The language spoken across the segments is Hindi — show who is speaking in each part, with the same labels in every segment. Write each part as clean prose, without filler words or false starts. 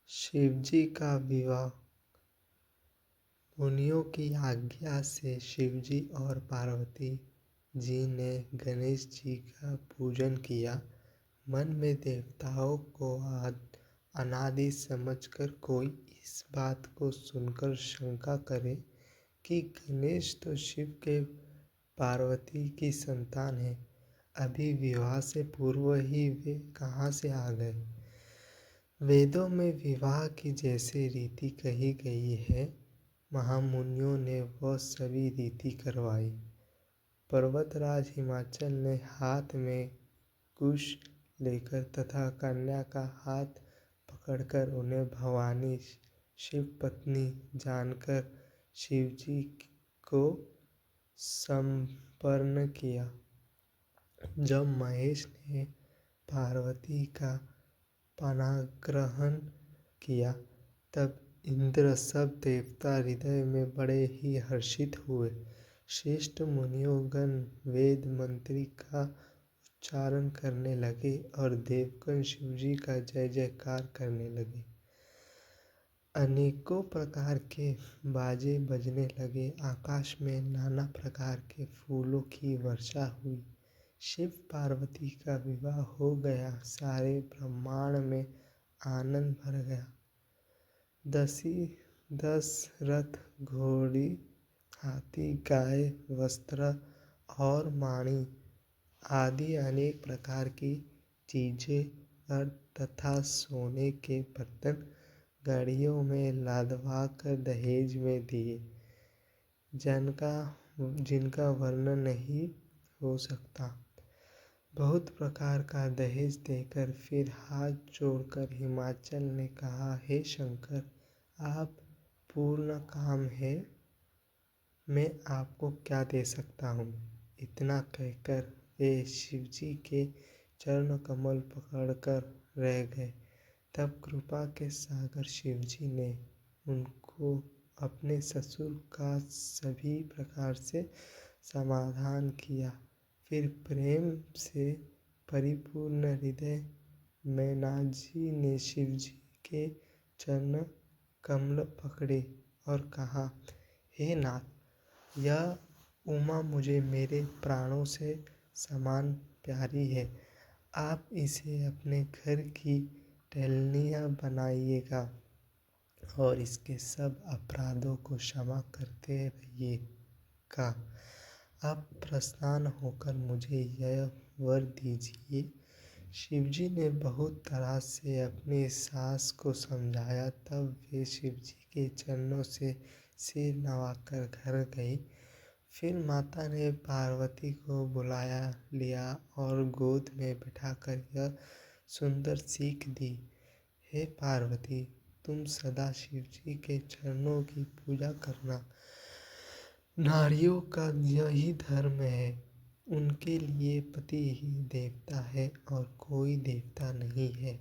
Speaker 1: शिवजी का विवाह। मुनियों की आज्ञा से शिवजी और पार्वती जी ने गणेश जी का पूजन किया। मन में देवताओं को अनादि समझकर कोई इस बात को सुनकर शंका करे कि गणेश तो शिव के पार्वती की संतान है, अभी विवाह से पूर्व ही वे कहाँ से आ गए। वेदों में विवाह की जैसे रीति कही गई है, महामुनियों ने वह सभी रीति करवाई। पर्वतराज हिमाचल ने हाथ में कुश लेकर तथा कन्या का हाथ पकड़कर उन्हें भवानी शिव पत्नी जानकर शिवजी को संपन्न किया। जब महेश ने पार्वती का पाणिग्रहण किया, तब इंद्र सब देवता हृदय में बड़े ही हर्षित हुए। श्रेष्ठ मुनियोगण वेद मंत्री का उच्चारण करने लगे और देवगण शिवजी का जय जयकार करने लगे। अनेकों प्रकार के बाजे बजने लगे। आकाश में नाना प्रकार के फूलों की वर्षा हुई। शिव पार्वती का विवाह हो गया। सारे ब्रह्मांड में आनंद भर गया। 10 रथ, घोड़ी, हाथी, गाय, वस्त्र और माणी आदि अनेक प्रकार की चीजें तथा सोने के बर्तन गाड़ियों में लादवा कर दहेज में दिए, जिनका वर्णन नहीं हो सकता। बहुत प्रकार का दहेज देकर फिर हाथ जोड़कर हिमाचल ने कहा, हे शंकर, आप पूर्ण काम है, मैं आपको क्या दे सकता हूँ। इतना कहकर वे शिवजी के चरण कमल पकड़कर रह गए। तब कृपा के सागर शिवजी ने उनको अपने ससुर का सभी प्रकार से समाधान किया। फिर प्रेम से परिपूर्ण हृदय मैनाजी ने शिवजी के चरण कमल पकड़े और कहा, हे नाथ, यह उमा मुझे मेरे प्राणों से समान प्यारी है। आप इसे अपने घर की टहलनिया बनाइएगा और इसके सब अपराधों को क्षमा करते रहिएगा। आप प्रसन्न होकर मुझे यह वर दीजिए। शिवजी ने बहुत तरह से अपनी सास को समझाया। तब वे शिवजी के चरणों से सिर नवाकर घर गई। फिर माता ने पार्वती को बुलाया लिया और गोद में बिठाकर यह सुंदर सीख दी, हे पार्वती, तुम सदा शिवजी के चरणों की पूजा करना। नारियों का यही धर्म है। उनके लिए पति ही देवता है और कोई देवता नहीं है।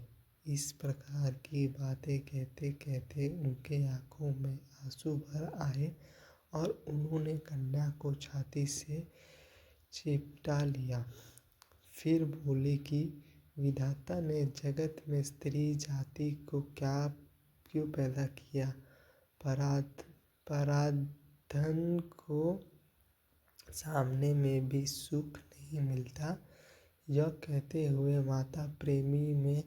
Speaker 1: इस प्रकार की बातें कहते कहते उनके आंखों में आंसू भर आए और उन्होंने कन्या को छाती से चिपटा लिया। फिर बोले कि विधाता ने जगत में स्त्री जाति को क्यों पैदा किया। पराधन को सामने में भी सुख नहीं मिलता। यह कहते हुए माता प्रेमी में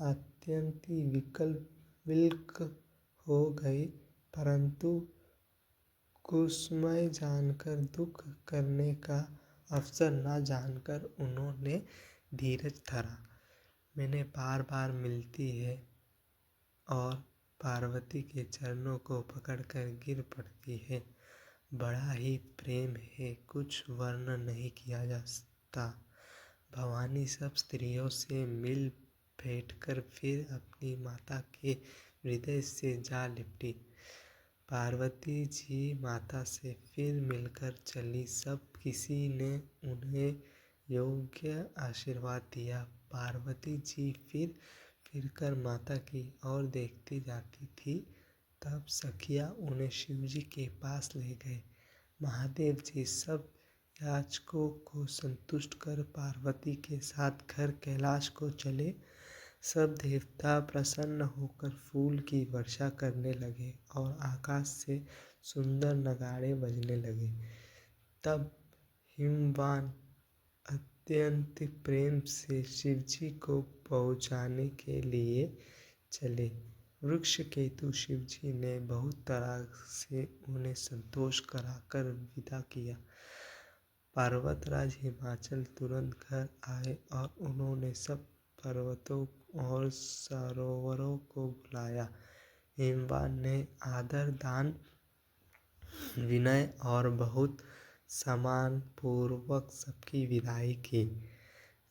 Speaker 1: अत्यंत विकल हो गई, परंतु कुसुमय जानकर दुख करने का अवसर न जानकर उन्होंने धीरज धरा। मैंने बार बार मिलती है और पार्वती के चरणों को पकड़कर गिर पड़ती है। बड़ा ही प्रेम है, कुछ वर्णन नहीं किया जा सकता। भवानी सब स्त्रियों से मिल बैठकर फिर अपनी माता के हृदय से जा लिपटी। पार्वती जी माता से फिर मिलकर चली। सब किसी ने उन्हें योग्य आशीर्वाद दिया। पार्वती जी फिर माता की ओर देखती जाती थी। तब सखियाँ उन्हें शिवजी के पास ले गए। महादेव जी सब याचकों को संतुष्ट कर पार्वती के साथ घर कैलाश को चले। सब देवता प्रसन्न होकर फूल की वर्षा करने लगे और आकाश से सुंदर नगाड़े बजने लगे। तब हिमवान अत्यंत प्रेम से शिवजी को पहुँचाने के लिए चले। वृक्ष केतु शिवजी ने बहुत तरह से उन्हें संतोष कराकर विदा किया। पर्वतराज हिमाचल तुरंत घर आए और उन्होंने सब पर्वतों और सरोवरों को बुलाया। हिमवान ने आदर, दान, विनय और बहुत सम्मान पूर्वक सबकी विदाई की।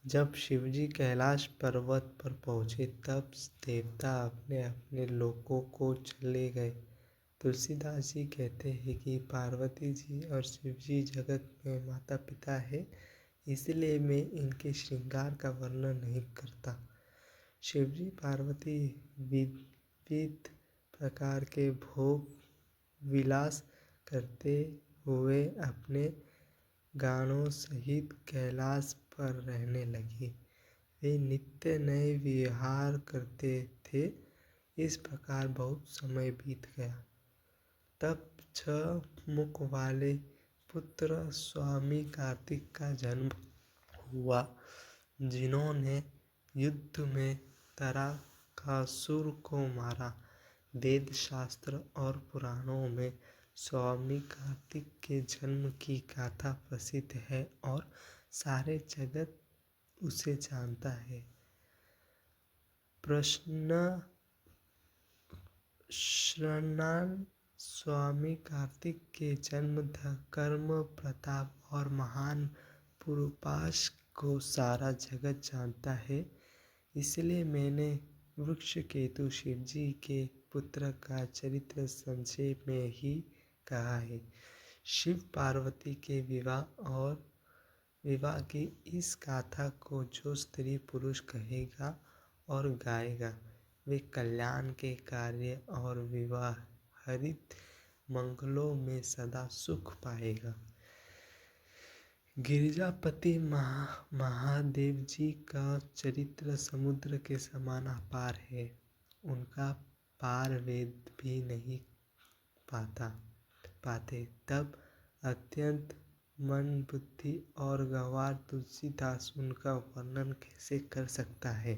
Speaker 1: जब शिवजी कैलाश पर्वत पर पहुँचे तब देवता अपने अपने लोकों को चले गए। तुलसीदास जी कहते हैं कि पार्वती जी और शिव जी जगत में माता पिता है, इसलिए मैं इनके श्रृंगार का वर्णन नहीं करता। शिवजी पार्वती विविध प्रकार के भोग विलास करते हुए अपने गानों सहित कैलाश पर रहने लगे। वे नित्य नए विहार करते थे। इस प्रकार बहुत समय बीत गया। तब 6 मुख वाले पुत्र स्वामी कार्तिक का जन्म हुआ, जिन्होंने युद्ध में तारकासुर को मारा। वेद शास्त्र और पुराणों में स्वामी कार्तिक के जन्म की गाथा प्रसिद्ध है और सारे जगत उसे जानता है। प्रश्न श्रृणान स्वामी कार्तिक के जन्म, कर्म, प्रताप और महान पुरुषार्थ को सारा जगत जानता है। इसलिए मैंने वृक्ष केतु शिवजी के पुत्र का चरित्र संक्षेप में ही कहा है। शिव पार्वती के विवाह की इस गाथा को जो स्त्री पुरुष कहेगा और गाएगा, वे कल्याण के कार्य और विवाहित मंगलों में सदा सुख पाएगा। गिरिजापति महादेव जी का चरित्र समुद्र के समान अपार है। उनका पार वेद भी नहीं पाते। तब अत्यंत मंद बुद्धि और गंवार तुलसीदास उनका वर्णन कैसे कर सकता है।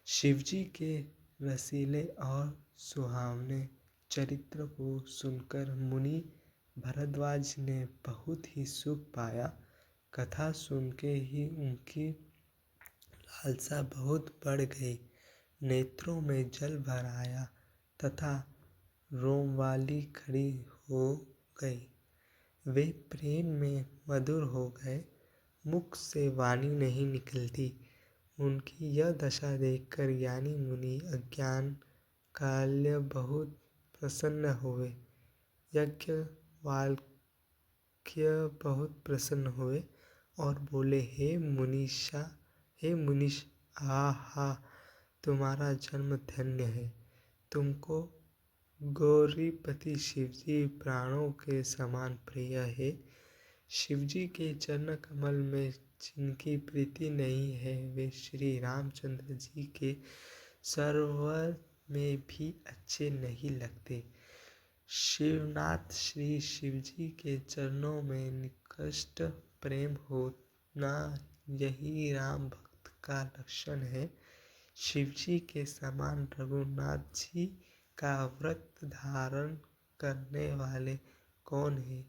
Speaker 1: शिवजी के रसीले और सुहावने चरित्र को सुनकर मुनि भरद्वाज ने बहुत ही सुख पाया। कथा सुनके ही उनकी लालसा बहुत बढ़ गई, नेत्रों में जल भर आया तथा रोमवाली खड़ी हो गई। वे प्रेम में मधुर हो गए, मुख से वाणी नहीं निकलती। उनकी यह दशा देखकर ज्ञानी मुनि अज्ञान काल्य बहुत प्रसन्न हुए। याज्ञवल्क्य बहुत प्रसन्न हुए और बोले, हे मुनीश, आहा, तुम्हारा जन्म धन्य है। तुमको गौरीपति शिवजी प्राणों के समान प्रिय है। शिवजी के चरण कमल में जिनकी प्रीति नहीं है, वे श्री रामचंद्र जी के सरोवर में भी अच्छे नहीं लगते। शिवनाथ श्री शिवजी के चरणों में निकृष्ट प्रेम होना यही राम भक्त का लक्षण है। शिवजी के समान रघुनाथ जी का व्रत धारण करने वाले कौन है,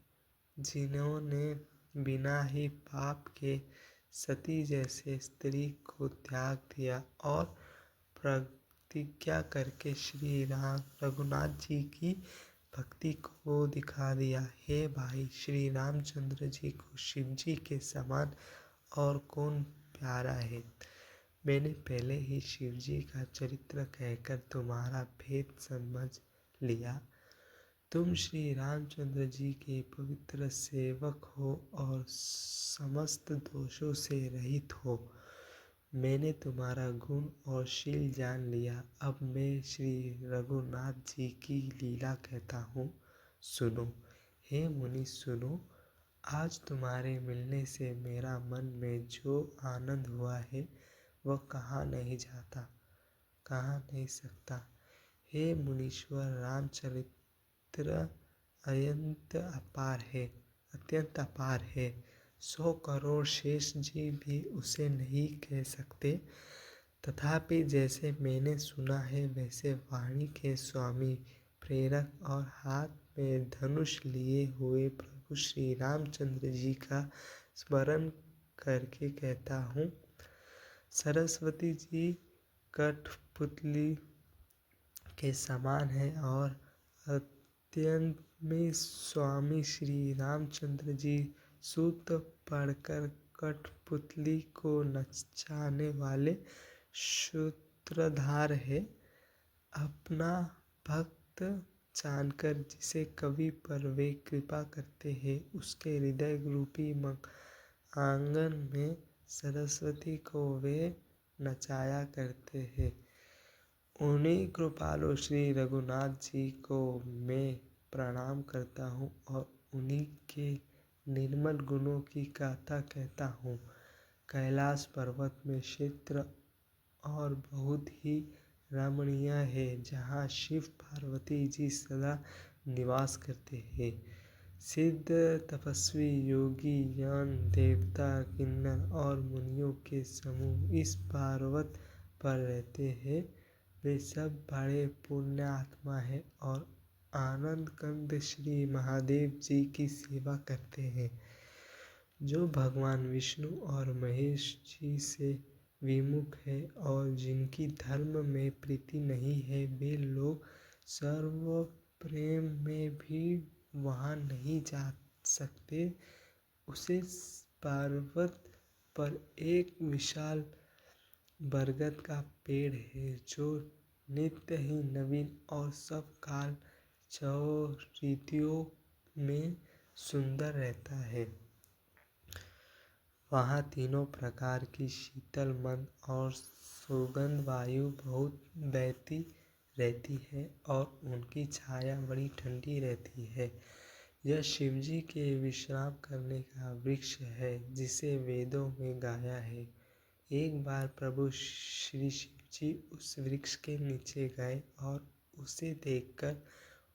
Speaker 1: जिन्होंने बिना ही पाप के सती जैसे स्त्री को त्याग दिया और प्रतिज्ञा करके श्री रघुनाथ जी की भक्ति को दिखा दिया। हे भाई, श्री रामचंद्र जी को शिवजी के समान और कौन प्यारा है। मैंने पहले ही शिवजी का चरित्र कहकर तुम्हारा भेद समझ लिया। तुम श्री रामचंद्र जी के पवित्र सेवक हो और समस्त दोषों से रहित हो। मैंने तुम्हारा गुण और शील जान लिया। अब मैं श्री रघुनाथ जी की लीला कहता हूँ, सुनो। हे मुनि सुनो, आज तुम्हारे मिलने से मेरा मन में जो आनंद हुआ है वह कहा नहीं जाता। कहा नहीं सकता। हे मुनीश्वर, रामचरित्र अत्यंत अपार है। 100 करोड़ शेष जी भी उसे नहीं कह सकते। तथापि जैसे मैंने सुना है वैसे वाणी के स्वामी, प्रेरक और हाथ में धनुष लिए हुए प्रभु श्री रामचंद्र जी का स्मरण करके कहता हूँ। सरस्वती जी कठपुतली के समान है और अत्यंत में स्वामी श्री रामचंद्र जी सूत पढ़कर कठपुतली को नचाने वाले सूत्रधार है। अपना भक्त जानकर जिसे कवि पर वे कृपा करते हैं, उसके हृदय रूपी आंगन में सरस्वती को वे नचाया करते हैं। उन्हीं कृपालु श्री रघुनाथ जी को मैं प्रणाम करता हूँ और उन्हीं के निर्मल गुणों की गाथा कहता हूँ। कैलाश पर्वत में क्षेत्र और बहुत ही रमणीय है, जहाँ शिव पार्वती जी सदा निवास करते हैं। सिद्ध तपस्वी योगी यन देवता किन्नर और मुनियों के समूह इस पर्वत पर रहते हैं। वे सब बड़े पुण्य आत्मा है और आनंद कंद श्री महादेव जी की सेवा करते हैं। जो भगवान विष्णु और महेश जी से विमुख है और जिनकी धर्म में प्रीति नहीं है, वे लोग सर्व प्रेम में भी वहाँ नहीं जा सकते। उसे पर्वत पर एक विशाल बरगद का पेड़ है, जो नित्य ही नवीन और सब काल 4 ऋतुओं में सुंदर रहता है। वहाँ तीनों प्रकार की शीतल, मंद और सुगंध वायु बहुत बहती रहती है और उनकी छाया बड़ी ठंडी रहती है। यह शिवजी के विश्राम करने का वृक्ष है, जिसे वेदों में गाया है। एक बार प्रभु श्री शिवजी उस वृक्ष के नीचे गए और उसे देखकर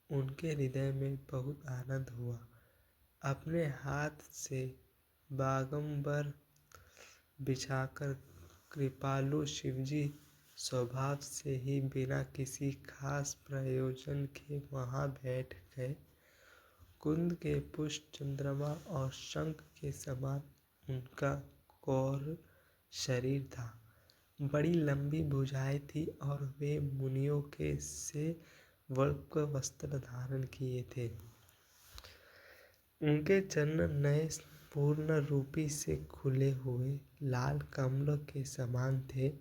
Speaker 1: उनके हृदय में बहुत आनंद हुआ। अपने हाथ से बागंबर बिछाकर कृपालु शिवजी स्वभाव से ही बिना किसी खास प्रयोजन के वहाँ बैठ गए। कुंद के पुष्प, चंद्रमा और शंख के समान उनका कौर शरीर था। बड़ी लंबी भुजाएं थी और वे मुनियों के से वल्क वस्त्र धारण किए थे। उनके चरण नए पूर्ण रूपी से खुले हुए लाल कमल के समान थे।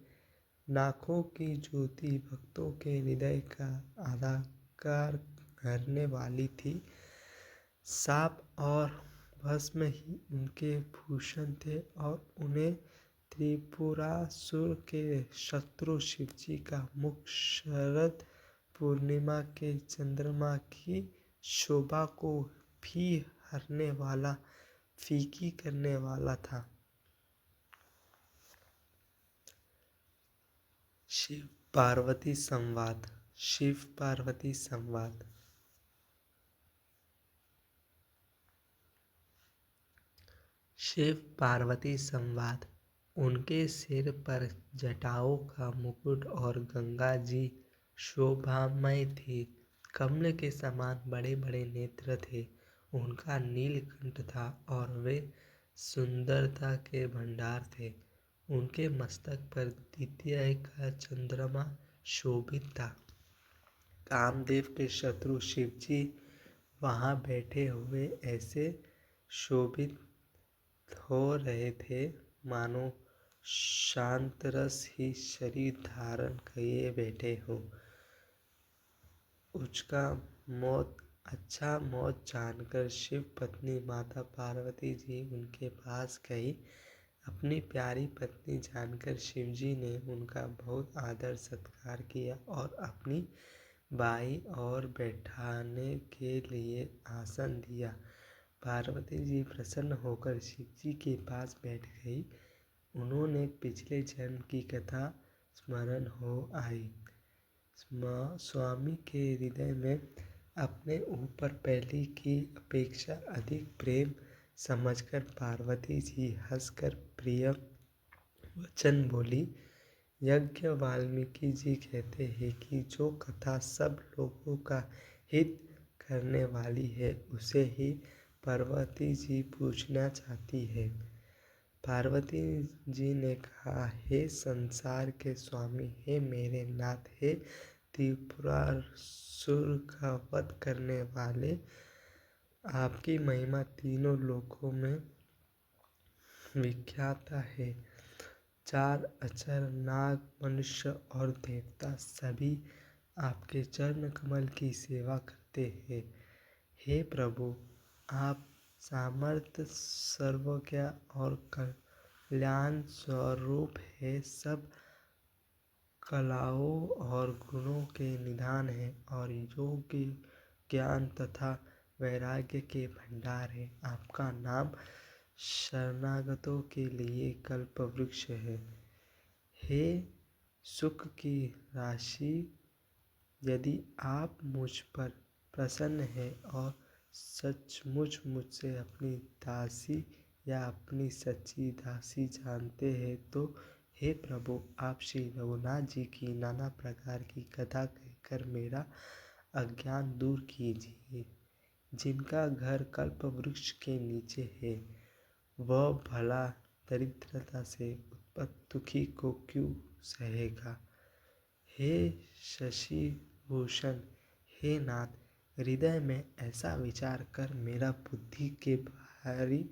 Speaker 1: नाकों की ज्योति भक्तों के हृदय का आधार करने वाली थी। साप और भस्म ही उनके भूषण थे और उन्हें त्रिपुरासुर के शत्रु शिवजी का मुख शरद पूर्णिमा के चंद्रमा की शोभा को भी हरने वाला, फीकी करने वाला था। शिव पार्वती संवाद। शिव पार्वती संवाद। शिव पार्वती संवाद। उनके सिर पर जटाओं का मुकुट और गंगा जी शोभामय थी। कमल के समान बड़े बड़े नेत्र थे। उनका नीलकंठ था और वे सुंदरता के भंडार थे। उनके मस्तक पर द्वितीय का चंद्रमा शोभित था। कामदेव के शत्रु शिवजी वहाँ बैठे हुए ऐसे शोभित हो रहे थे, मानो शांत रस ही शरीर धारण किए बैठे हो। उसका अच्छा मौत जानकर शिव पत्नी माता पार्वती जी उनके पास गई। अपनी प्यारी पत्नी जानकर शिवजी ने उनका बहुत आदर सत्कार किया और अपनी बाई और बैठाने के लिए आसन दिया। पार्वती जी प्रसन्न होकर शिवजी के पास बैठ गई। उन्होंने पिछले जन्म की कथा स्मरण हो आई। स्वामी के हृदय में अपने ऊपर पहले की अपेक्षा अधिक प्रेम समझकर पार्वती जी हंसकर प्रिय वचन बोली। यज्ञ वाल्मीकि जी कहते हैं कि जो कथा सब लोगों का हित करने वाली है उसे ही पार्वती जी पूछना चाहती है। पार्वती जी ने कहा, हे संसार के स्वामी, हे मेरे नाथ, हे त्रिपुरासुर का वध करने वाले, आपकी महिमा तीनों लोकों में विख्यात है। चार अक्षर नाग, मनुष्य और देवता सभी आपके चरण कमल की सेवा करते हैं। हे प्रभु, आप सामर्थ्य, सर्वज्ञ और कल्याण स्वरूप है। सब कलाओं और गुणों के निधान है और योग्य ज्ञान तथा वैराग्य के भंडार है। आपका नाम शरणागतों के लिए कल्प वृक्ष है। हे सुख की राशि, यदि आप मुझ पर प्रसन्न हैं और सचमुच मुझसे अपनी दासी या अपनी सच्ची दासी जानते हैं तो हे प्रभु, आप श्री रघुनाथ जी की नाना प्रकार की कथा कहकर मेरा अज्ञान दूर कीजिए। जिनका घर कल्प वृक्ष के नीचे है वह भला दरिद्रता से उत्पन्न दुखी को क्यों सहेगा। हे शशि भूषण, हे नाथ, हृदय में ऐसा विचार कर मेरा बुद्धि के भारी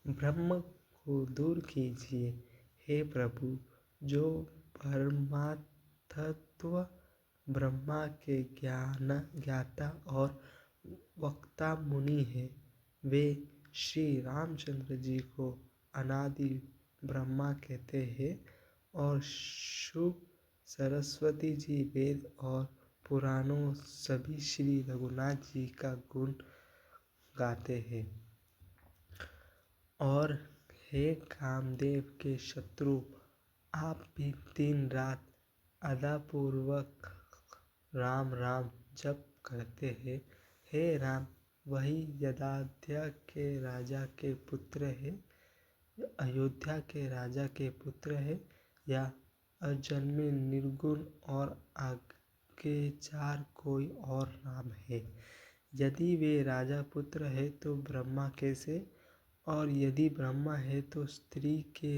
Speaker 1: ब्रह्म को दूर कीजिए। हे प्रभु, जो परमात्म ब्रह्मा के ज्ञाता और वक्ता मुनि है, वे श्री रामचंद्र जी को अनादि ब्रह्मा कहते हैं और शुभ सरस्वती जी वेद और पुराणों सभी श्री रघुनाथ जी का गुण गाते हैं। और हे कामदेव के शत्रु, आप भी दिन रात अदापूर्वक राम राम जप करते हैं। हे राम, वही यदाद्या के राजा के पुत्र है, अयोध्या के राजा के पुत्र है, या अजन्मे निर्गुण और आगे चार कोई और राम है। यदि वे राजा पुत्र है तो ब्रह्मा कैसे, और यदि ब्रह्मा है तो स्त्री के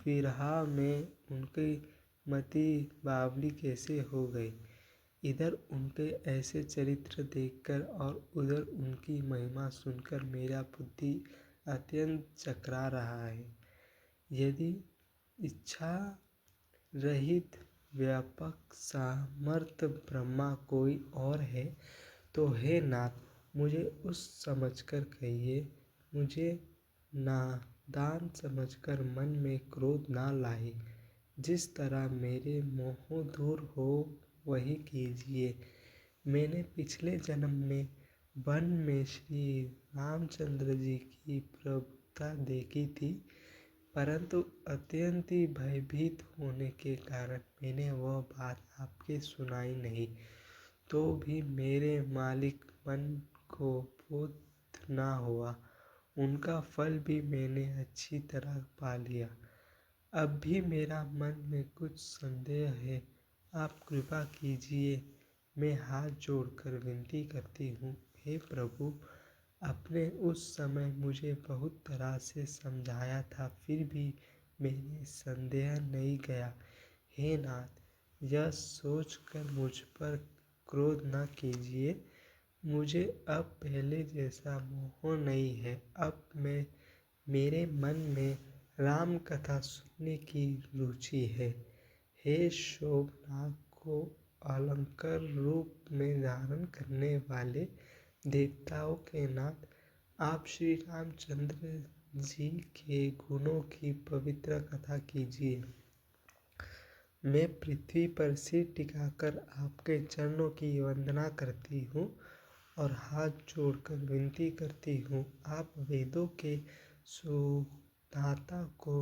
Speaker 1: विरह में उनकी मति बावली कैसे हो गई। इधर उनके ऐसे चरित्र देखकर और उधर उनकी महिमा सुनकर मेरा बुद्धि अत्यंत चकरा रहा है। यदि इच्छा रहित व्यापक सामर्थ्य ब्रह्मा कोई और है तो हे नाथ, मुझे उस समझकर कहिए। मुझे नादान समझकर मन में क्रोध ना लाए। जिस तरह मेरे मोह दूर हो वही कीजिए। मैंने पिछले जन्म में वन में श्री रामचंद्र जी की प्रभुता देखी थी, परंतु अत्यंत ही भयभीत होने के कारण मैंने वह बात आपके सुनाई नहीं। तो भी मेरे मालिक मन को बोध न हुआ। उनका फल भी मैंने अच्छी तरह पा लिया। अब भी मेरा मन में कुछ संदेह है। आप कृपा कीजिए। मैं हाथ जोड़कर विनती करती हूँ। हे प्रभु, आपने उस समय मुझे बहुत तरह से समझाया था, फिर भी मेरे संदेह नहीं गया। हे नाथ, यह सोचकर मुझ पर क्रोध न कीजिए। मुझे अब पहले जैसा मोह नहीं है। अब मेरे मन में राम कथा सुनने की रुचि है। हे शोभनाग को अलंकार रूप में धारण करने वाले देवताओं के नाथ, आप श्री रामचंद्र जी के गुणों की पवित्र कथा कीजिए। मैं पृथ्वी पर सिर टिकाकर आपके चरणों की वंदना करती हूँ और हाथ जोड़कर विनती करती हूँ। आप वेदों के सुधाता को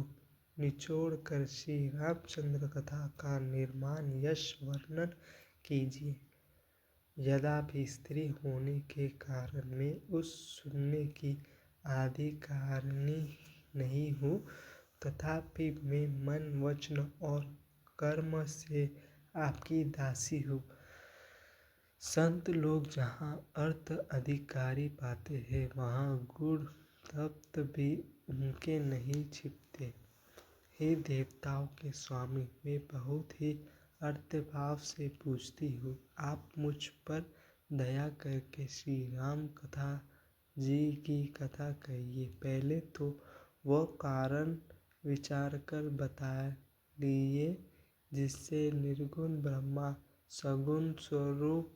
Speaker 1: निचोड़ कर श्री रामचंद्र कथा का निर्माण यश वर्णन कीजिए। यद्यपि स्त्री होने के कारण मैं उस सुनने की अधिकारिणी नहीं हूँ, तथापि मैं मन, वचन और कर्म से आपकी दासी हूँ। संत लोग जहाँ अर्थ अधिकारी पाते हैं, वहाँ गुण तत्व भी उनके नहीं छिपते। हे देवताओं के स्वामी, मैं बहुत ही अर्थभाव से पूछती हूँ, आप मुझ पर दया करके श्री राम कथा जी की कथा कहिए। पहले तो वह कारण विचार कर बता लिए जिससे निर्गुण ब्रह्मा सगुण स्वरूप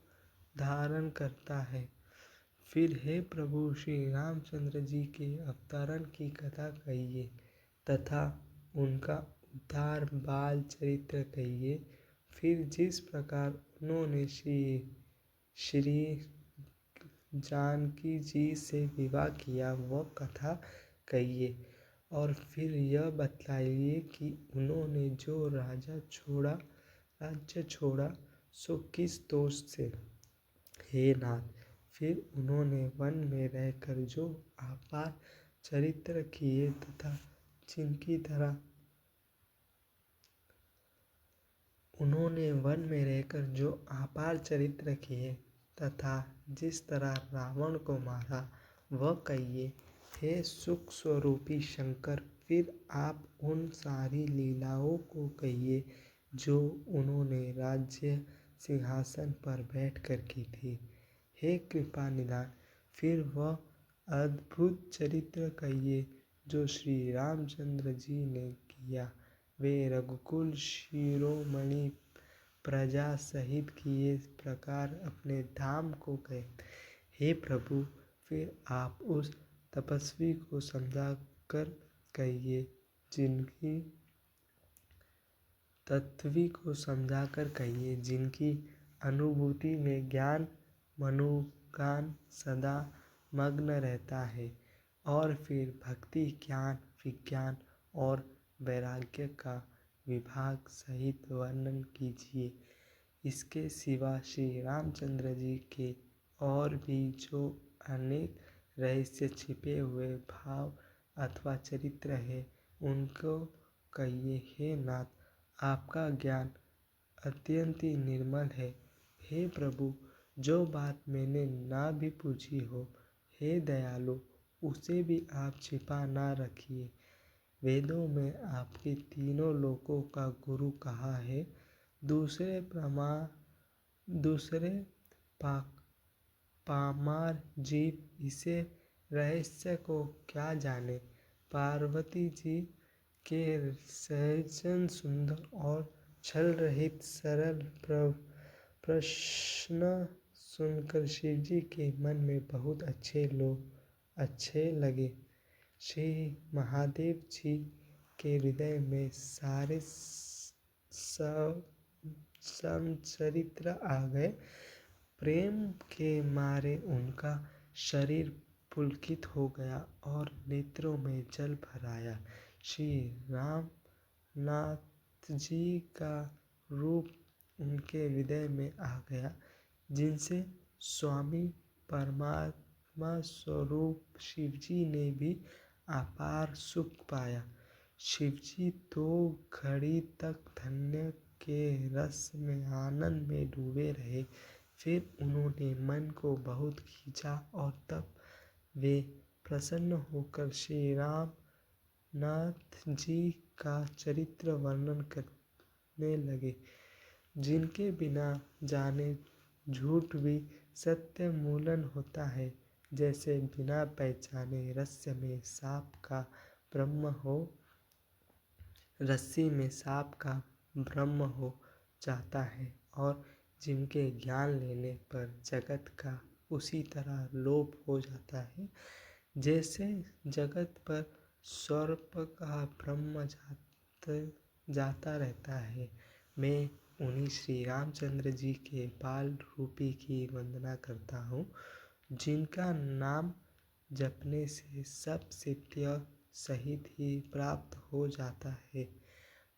Speaker 1: धारण करता है। फिर हे प्रभु श्री रामचंद्र जी के अवतरण की कथा कहिए तथा उनका उद्धार बाल चरित्र कहिए। फिर जिस प्रकार उन्होंने श्री जानकी जी से विवाह किया वह कथा कहिए। और फिर यह बतलाइए कि उन्होंने जो राज्य छोड़ा सो किस दोष से। हे नाथ, फिर उन्होंने वन में रहकर जो अपार चरित्र किए तथा जिस तरह रावण को मारा वह कहिए। हे सुख स्वरूपी शंकर, फिर आप उन सारी लीलाओं को कहिए जो उन्होंने राज्य सिंहासन पर बैठकर की थी। हे कृपा निधान, फिर वह अद्भुत चरित्र कहिए जो श्री रामचंद्र जी ने किया। वे रघुकुल शिरोमणि प्रजा सहित किए प्रकार अपने धाम को गए। हे प्रभु, फिर आप उस तपस्वी को समझाकर कहिए जिनकी अनुभूति में ज्ञान मनुगान सदा मग्न रहता है। और फिर भक्ति, ज्ञान, विज्ञान और वैराग्य का विभाग सहित वर्णन कीजिए। इसके सिवा श्री रामचंद्र जी के और भी जो अनेक रहस्य छिपे हुए भाव अथवा चरित्र है उनको कहिए। हे नाथ, आपका ज्ञान अत्यंत ही निर्मल है। हे प्रभु, जो बात मैंने ना भी पूछी हो, हे दयालु, उसे भी आप छिपा ना रखिए। वेदों में आपके तीनों लोकों का गुरु कहा है। दूसरे पामार जीव इसे रहस्य को क्या जाने। पार्वती जी के सहजन सुंदर और छल रहित सरल प्रश्न सुनकर शिव जी के मन में बहुत अच्छे लगे। श्री महादेव जी के हृदय में सारे समचरित्र आ गए। प्रेम के मारे उनका शरीर पुलकित हो गया और नेत्रों में जल भर आया। श्री रामनाथ जी का रूप उनके हृदय में आ गया, जिनसे स्वामी परमात्मा स्वरूप शिवजी ने भी अपार सुख पाया। शिवजी 2 घड़ी तक धन्य के रस में आनंद में डूबे रहे। फिर उन्होंने मन को बहुत खींचा और तब वे प्रसन्न होकर श्री रामनाथ जी का चरित्र वर्णन करने लगे, जिनके बिना जाने झूठ भी सत्य मूलन होता है। जैसे बिना पहचाने रस्सी में सांप का भ्रम हो जाता है, और जिनके ज्ञान लेने पर जगत का उसी तरह लोप हो जाता है, जैसे जगत पर सर्प का भ्रम जाता रहता है। मैं उन्हीं श्री रामचंद्र जी के बाल रूपी की वंदना करता हूँ, जिनका नाम जपने से सब सिद्धियाँ सहित ही प्राप्त हो जाता है।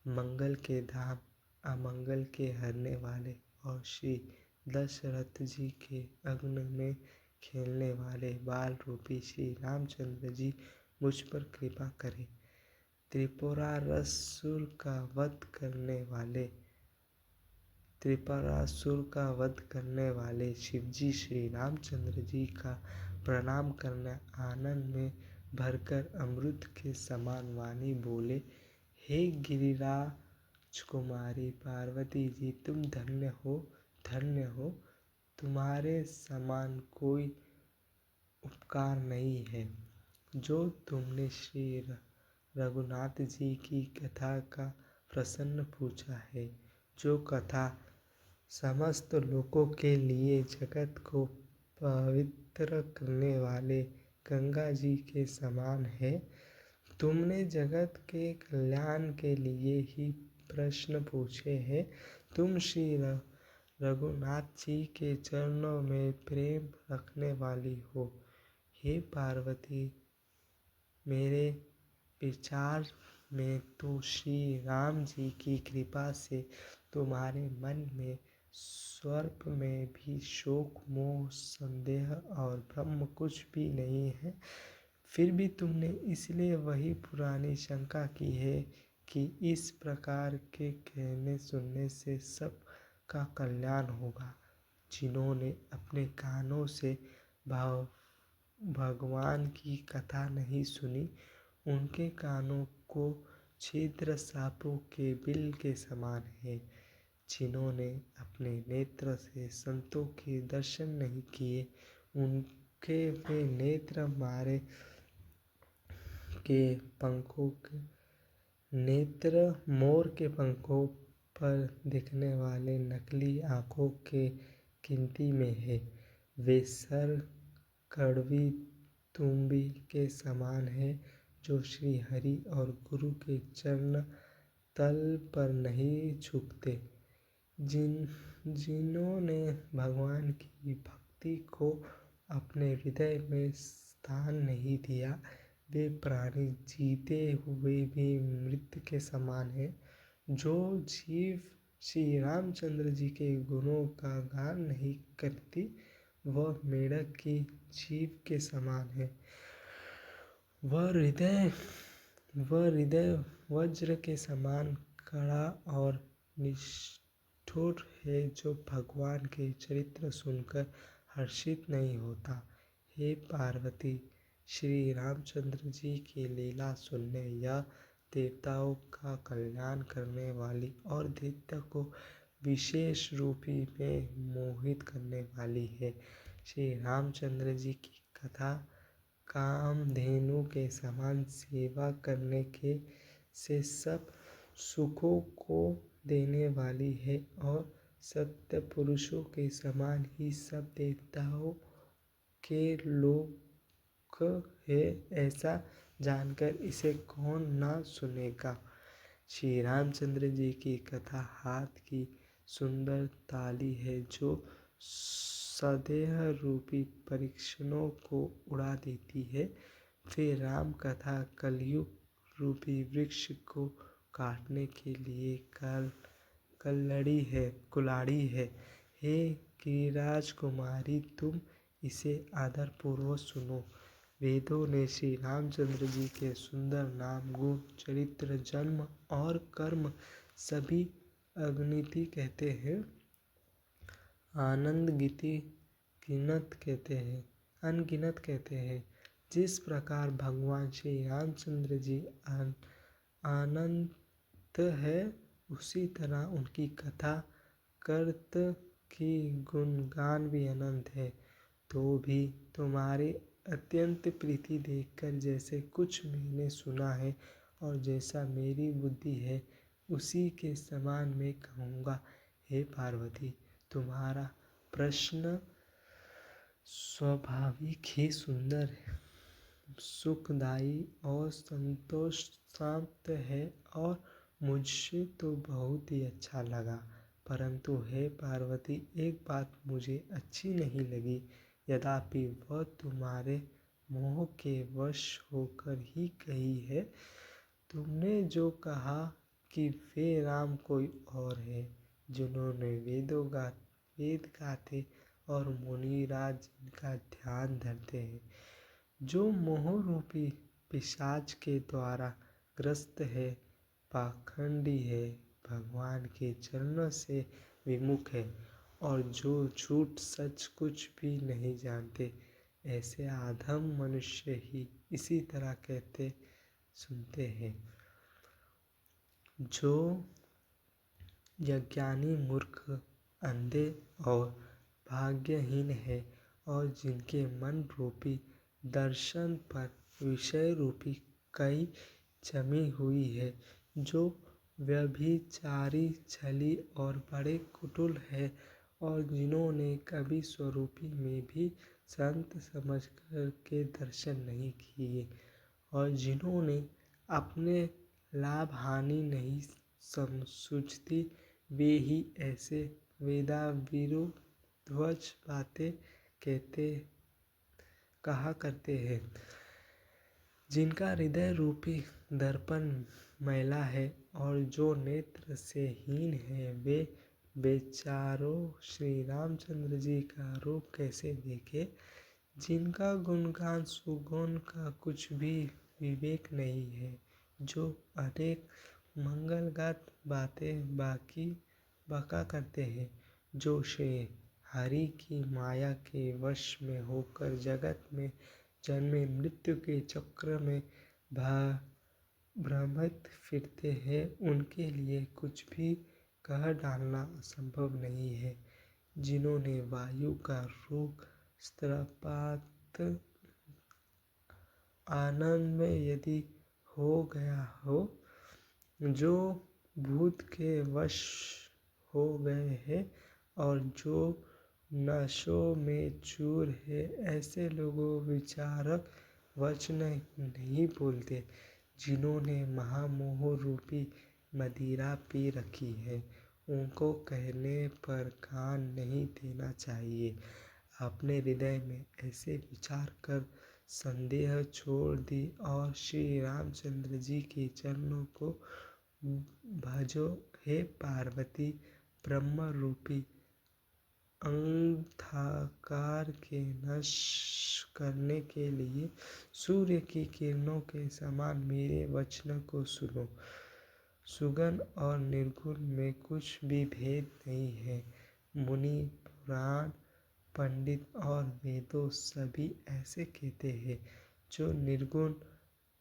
Speaker 1: मंगल के धाम, अमंगल के हरने वाले और श्री दशरथ जी के अग्नि में खेलने वाले बाल रूपी श्री रामचंद्र जी मुझ पर कृपा करें। त्रिपुरासुर का वध करने वाले शिवजी श्री रामचंद्र जी का प्रणाम करने आनंद में भरकर अमृत के समान वाणी बोले, हे गिरिराज कुमारी पार्वती जी, तुम धन्य हो। तुम्हारे समान कोई उपकार नहीं है। जो तुमने श्री रघुनाथ जी की कथा का प्रश्न पूछा है, जो कथा समस्त लोगों के लिए जगत को पवित्र करने वाले गंगा जी के समान है। तुमने जगत के कल्याण के लिए ही प्रश्न पूछे हैं। तुम श्री रघुनाथ जी के चरणों में प्रेम रखने वाली हो। हे पार्वती, मेरे विचार में तो श्री राम जी की कृपा से तुम्हारे मन में स्वल्प में भी शोक, मोह, संदेह और भ्रम कुछ भी नहीं है। फिर भी तुमने इसलिए वही पुरानी शंका की है कि इस प्रकार के कहने सुनने से सब का कल्याण होगा। जिन्होंने अपने कानों से भगवान की कथा नहीं सुनी, उनके कानों को छिद्र सापों के बिल के समान है। जिन्होंने अपने नेत्र से संतों के दर्शन नहीं किए, उनके वे नेत्र मोर के पंखों पर दिखने वाले नकली आँखों के गिनती में है। वे सर कड़वी तुम्बी के समान है, जो श्री हरि और गुरु के चरण तल पर नहीं झुकते। जिन्होंने भगवान की भक्ति को अपने हृदय में स्थान नहीं दिया, वे प्राणी जीते हुए भी मृत के समान है। जो जीव श्री रामचंद्र जी के गुणों का गान नहीं करती, वह मेढक की जीभ के समान है। वह हृदय वज्र के समान कड़ा और निष्ठुर है, जो भगवान के चरित्र सुनकर हर्षित नहीं होता। हे पार्वती, श्री रामचंद्र जी की लीला सुनने यह देवताओं का कल्याण करने वाली और दैत्य को विशेष रूपी में मोहित करने वाली है। श्री रामचंद्र जी की कथा कामधेनु के समान सेवा करने के से सब सुखों को देने वाली है और सत्य पुरुषों के समान ही सब देवताओं के लोक है। ऐसा जानकर इसे कौन न सुनेगा। श्री रामचंद्र जी की कथा हाथ की सुंदर ताली है, जो संदेह रूपी परीक्षणों को उड़ा देती है। फिर राम कथा कलयुग रूपी वृक्ष को काटने के लिए कुल्हाड़ी है। हे गिरिराज कुमारी, तुम इसे आदर पूर्वक सुनो। वेदों ने श्री रामचंद्र जी के सुंदर नाम, गुण, चरित्र, जन्म और कर्म सभी अनगिनत कहते हैं। जिस प्रकार भगवान श्री रामचंद्र जी अनंत है, उसी तरह उनकी कथा कर्त की गुणगान भी अनंत है। तो भी तुम्हारी अत्यंत प्रीति देखकर जैसे कुछ मैंने सुना है और जैसा मेरी बुद्धि है, उसी के समान मैं कहूँगा। हे पार्वती, तुम्हारा प्रश्न स्वाभाविक ही सुंदर, सुखदायी और संतोष प्राप्त है और मुझे तो बहुत ही अच्छा लगा। परंतु हे पार्वती, एक बात मुझे अच्छी नहीं लगी। यद्यपि वह तुम्हारे मोह के वश होकर ही कही है। तुमने जो कहा कि वे राम कोई और है, जिन्होंने वेद गाते और मुनिराज जिनका ध्यान धरते हैं। जो मोह रूपी पिशाच के द्वारा ग्रस्त है, पाखंडी है, भगवान के चरणों से विमुख है और जो झूठ सच कुछ भी नहीं जानते, ऐसे अधम मनुष्य ही इसी तरह कहते सुनते हैं। जो अज्ञानी मूर्ख, अंधे और भाग्यहीन है और जिनके मन रूपी दर्शन पर विषय रूपी कई जमी हुई है, जो व्यभिचारी, छली और बड़े कुटिल है और जिन्होंने कभी स्वरूपी में भी संत समझकर के दर्शन नहीं किए और जिन्होंने अपने लाभ हानि नहीं सूझती, वे ही ऐसे वेदाविरुद्ध बातें कहा करते हैं। जिनका हृदय रूपी दर्पण मैला है और जो नेत्र से हीन है, वे बेचारों श्री रामचंद्र जी का रूप कैसे देखे। जिनका गुणगान सुगुण का कुछ भी विवेक नहीं है, जो अनेक मंगलगत बातें बका करते हैं, जो श्री हरि की माया के वश में होकर जगत में जन्मे मृत्यु के चक्र में भ्रमित फिरते हैं, उनके लिए कुछ भी कह डालना असंभव नहीं है। जिन्होंने वायु का रूप स्त्रपात आनंद में यदि हो गया हो, जो भूत के वश हो गए हैं और जो नशों में चूर है, ऐसे लोगों विचारक वचन नहीं बोलते। जिन्होंने महामोह रूपी मदिरा पी रखी है, उनको कहने पर कान नहीं देना चाहिए। अपने हृदय में ऐसे विचार कर संदेह छोड़ दी और श्री रामचंद्र जी के चरणों को भजो। हे पार्वती, ब्रह्म रूपी अंधकार के नष्ट करने के लिए सूर्य की किरणों के समान मेरे वचन को सुनो। सुगुण और निर्गुण में कुछ भी भेद नहीं है। मुनि, पुराण, पंडित और वेदों सभी ऐसे कहते हैं। जो निर्गुण,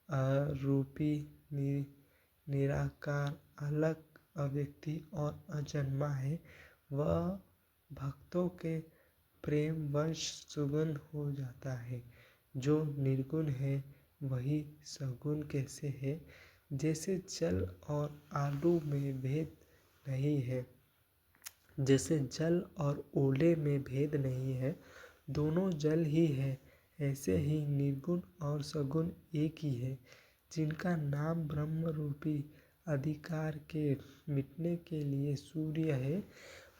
Speaker 1: अरूपी, निराकार, अलग, अव्यक्ति और अजन्मा है, वह भक्तों के प्रेम वश सुगुण हो जाता है। जो निर्गुण है वही सगुण कैसे है। जैसे जल और आलू में भेद नहीं है, जैसे जल और ओले में भेद नहीं है, दोनों जल ही है, ऐसे ही निर्गुण और सगुण एक ही है। जिनका नाम ब्रह्म रूपी अधिकार के मिटने के लिए सूर्य है,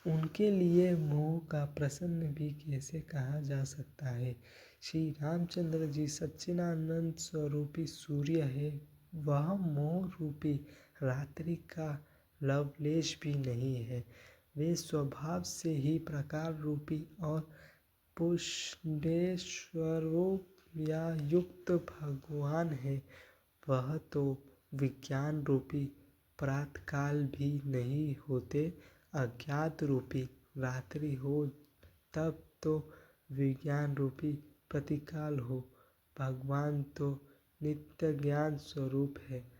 Speaker 1: उनके लिए मोह का प्रसन्न भी कैसे कहा जा सकता है। श्री रामचंद्र जी सच्चिदानंद स्वरूपी सूर्य है, वह मोह रूपी रात्रि का लवलेश भी नहीं है। वे स्वभाव से ही प्रकार रूपी और पुष्पेश्वरूप या युक्त भगवान है। वह तो विज्ञान रूपी प्रातःकाल भी नहीं होते। अज्ञात रूपी रात्रि हो तब तो विज्ञान रूपी प्रतिकाल हो। भगवान तो नित्य ज्ञान स्वरूप है।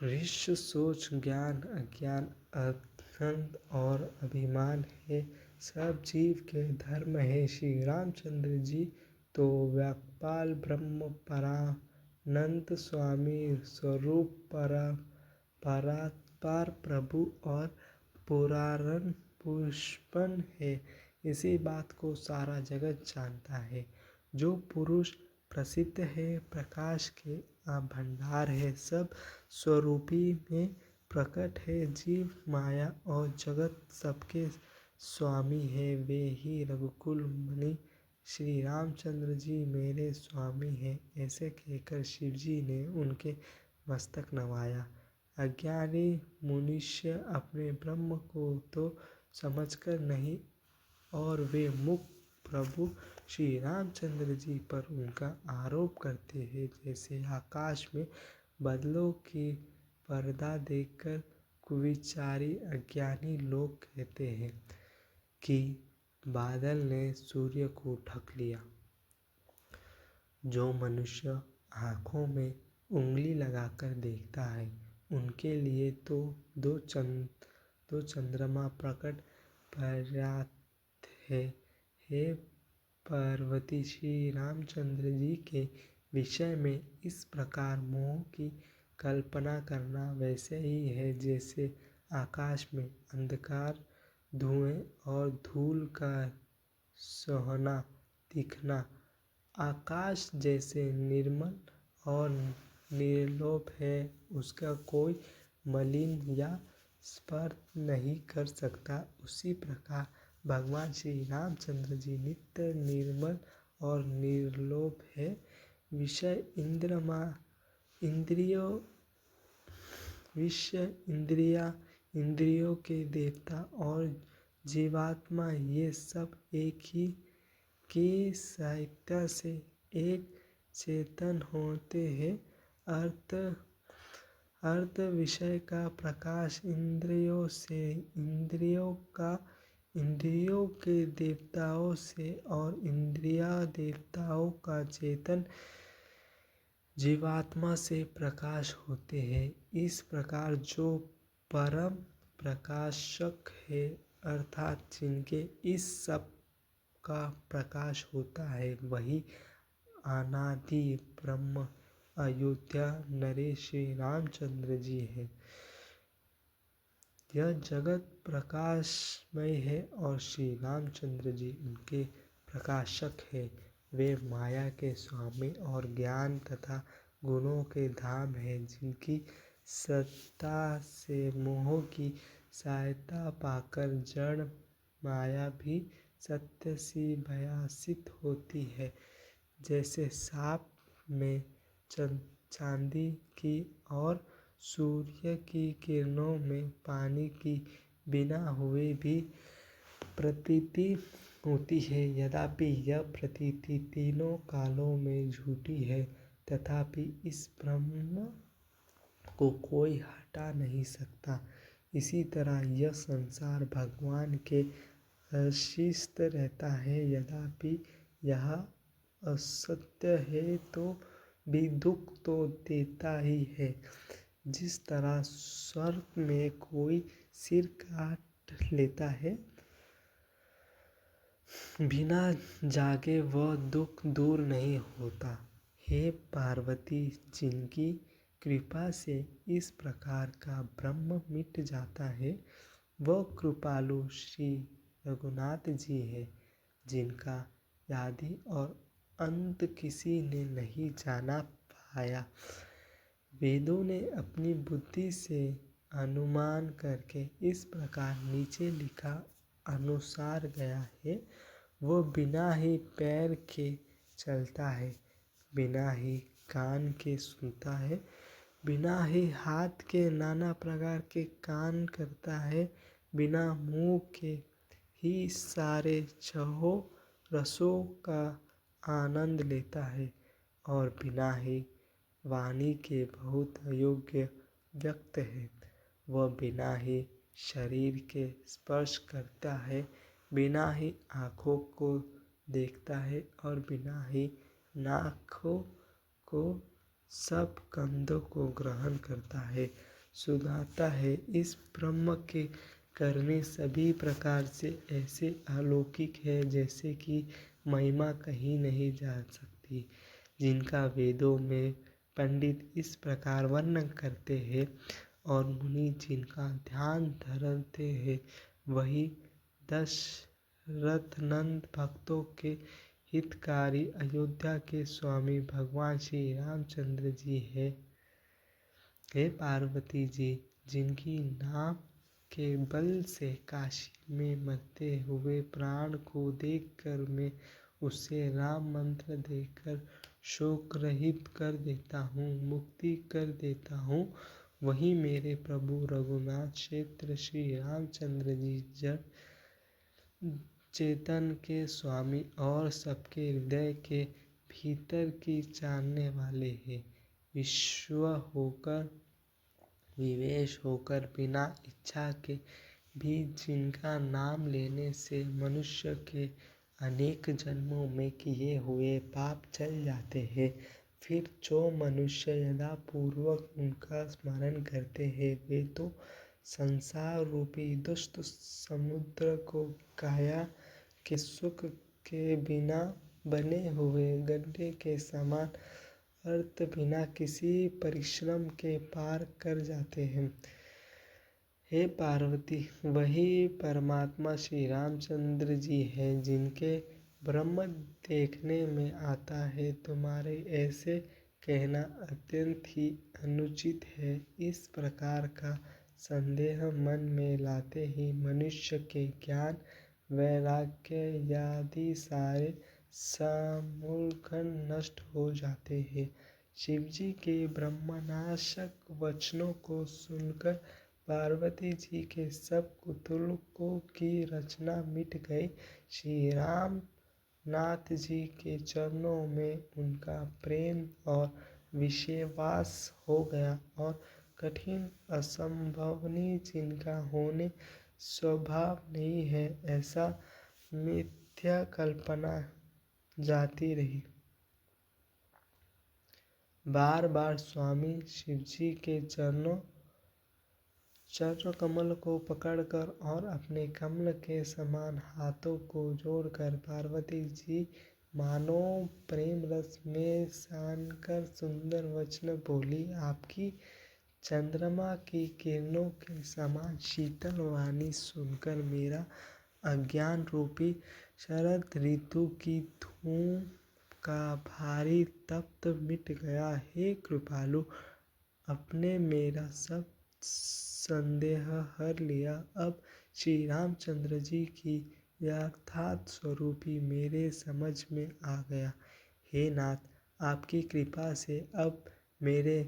Speaker 1: ऋष्य सोच, ज्ञान, अज्ञान, आनंद और अभिमान है सब जीव के धर्म है। श्री रामचंद्र जी तो व्यापक ब्रह्म परानंद स्वामी स्वरूप परात्पर प्रभु और पुराण पुष्पन है। इसी बात को सारा जगत जानता है। जो पुरुष प्रसिद्ध है, प्रकाश के भंडार है, सब स्वरूपी में प्रकट है, जीव माया और जगत सबके स्वामी है, वे ही रघुकुल मुनि श्री रामचंद्र जी मेरे स्वामी हैं। ऐसे कहकर शिवजी ने उनके मस्तक नवाया। अज्ञानी मनुष्य अपने ब्रह्म को तो समझकर नहीं और वे मुख प्रभु श्री रामचंद्र जी पर उनका आरोप करते हैं। जैसे आकाश में बादलों की पर्दा देखकर कुविचारी अज्ञानी लोग कहते हैं कि बादल ने सूर्य को ढक लिया। जो मनुष्य आँखों में उंगली लगाकर देखता है उनके लिए तो दो चंद्रमा प्रकट पर्याप्त है। हे पार्वती, श्री रामचंद्र जी के विषय में इस प्रकार मोह की कल्पना करना वैसे ही है जैसे आकाश में अंधकार, धुएं और धूल का सोहना दिखना। आकाश जैसे निर्मल और निर्लोभ है, उसका कोई मलिन या स्पर्श नहीं कर सकता। उसी प्रकार भगवान श्री रामचंद्र जी नित्य निर्मल और निर्लोभ है। विषय इंद्रियों के देवता और जीवात्मा ये सब एक ही के सहायता से एक चेतन होते हैं। अर्थ विषय का प्रकाश इंद्रियों के देवताओं से और इंद्रिया देवताओं का चेतन जीवात्मा से प्रकाश होते हैं। इस प्रकार जो परम प्रकाशक है अर्थात जिनके इस सब का प्रकाश होता है वही अनादि ब्रह्म अयोध्या नरेश श्री रामचंद्र जी है। यह जगत प्रकाशमय है और श्री रामचंद्र जी उनके प्रकाशक है। वे माया के स्वामी और ज्ञान तथा गुणों के धाम है, जिनकी सत्ता से मोह की सहायता पाकर जड़ माया भी सत्य सी भासित होती है। जैसे सांप में चांदी की और सूर्य की किरणों में पानी की बिना हुए भी प्रतीति होती है। यद्यपि यह प्रतीति तीनों कालों में झूठी है, तथापि इस ब्रह्म को कोई हटा नहीं सकता। इसी तरह यह संसार भगवान के आश्रित रहता है। यद्यपि यह असत्य है तो भी दुख तो देता ही है। जिस तरह सर्प में कोई सिर काट लेता है, बिना जागे वह दुख दूर नहीं होता। हे पार्वती, जिनकी कृपा से इस प्रकार का भ्रम मिट जाता है वह कृपालु श्री रघुनाथ जी है, जिनका आदि और अंत किसी ने नहीं जाना पाया। वेदों ने अपनी बुद्धि से अनुमान करके इस प्रकार नीचे लिखा अनुसार गया है। वह बिना ही पैर के चलता है, बिना ही कान के सुनता है, बिना ही हाथ के नाना प्रकार के काम करता है, बिना मुंह के ही सारे छहों रसों का आनंद लेता है और बिना ही वाणी के बहुत अयोग्य व्यक्त है। वह बिना ही शरीर के स्पर्श करता है, बिना ही आँखों को देखता है और बिना ही नाकों को सब गंधों को ग्रहण करता है, सुधाता है। इस ब्रह्म के करने सभी प्रकार से ऐसे अलौकिक है जैसे कि महिमा कहीं नहीं जा सकती, जिनका वेदों में पंडित इस प्रकार वर्णन करते हैं और मुनि जिनका ध्यान धरते हैं, वही दशरथनंद भक्तों के हितकारी अयोध्या के स्वामी भगवान श्री रामचंद्र जी है। हे पार्वती जी, जिनकी नाम के बल से काशी में मरते हुए प्राण को देखकर मैं उसे राम मंत्र देकर शोक रहित कर देता हूँ, मुक्ति कर देता हूँ, वही मेरे प्रभु रघुनाथ क्षेत्र श्री रामचंद्र जी जड़ चेतन के स्वामी और सबके हृदय के भीतर की जानने वाले हैं। विश्व होकर विवेश होकर बिना इच्छा के भी जिनका नाम लेने से मनुष्य के अनेक जन्मों में किए हुए पाप चल जाते हैं। फिर जो मनुष्य यथापूर्वक उनका स्मरण करते हैं वे तो संसार रूपी दुष्ट समुद्र को काया के सुख के बिना बने हुए गड्ढे के समान अर्थ बिना किसी परिश्रम के पार कर जाते हैं। हे पार्वती, वही परमात्मा श्री रामचंद्र जी हैं जिनके ब्रह्म देखने में आता है। तुम्हारे ऐसे कहना अत्यंत ही अनुचित है। इस प्रकार का संदेह मन में लाते ही मनुष्य के ज्ञान वैराग्य आदि सारे समूलघन नष्ट हो जाते हैं। शिवजी के ब्रह्मनाशक वचनों को सुनकर पार्वती जी के सब कुतुकों की रचना मिट गई। श्री राम नाथ जी के चरणों में उनका प्रेम और विश्वास हो गया और कठिन असंभवनीय जिनका होने स्वभाव नहीं है ऐसा मिथ्या कल्पना जाती रही। बार बार स्वामी शिवजी के चरण कमल को पकड़कर और अपने कमल के समान हाथों को जोड़कर पार्वती जी मानो प्रेम रस में सानकर सुंदर वचन बोली। आपकी चंद्रमा की किरणों के समान शीतल वाणी सुनकर मेरा अज्ञान रूपी शरद ऋतु की धूप का भारी तप्त मिट गया। हे कृपालु, अपने मेरा सब संदेह हर लिया। अब श्री रामचंद्र जी की यथार्थ स्वरूपी मेरे समझ में आ गया। हे नाथ, आपकी कृपा से अब मेरे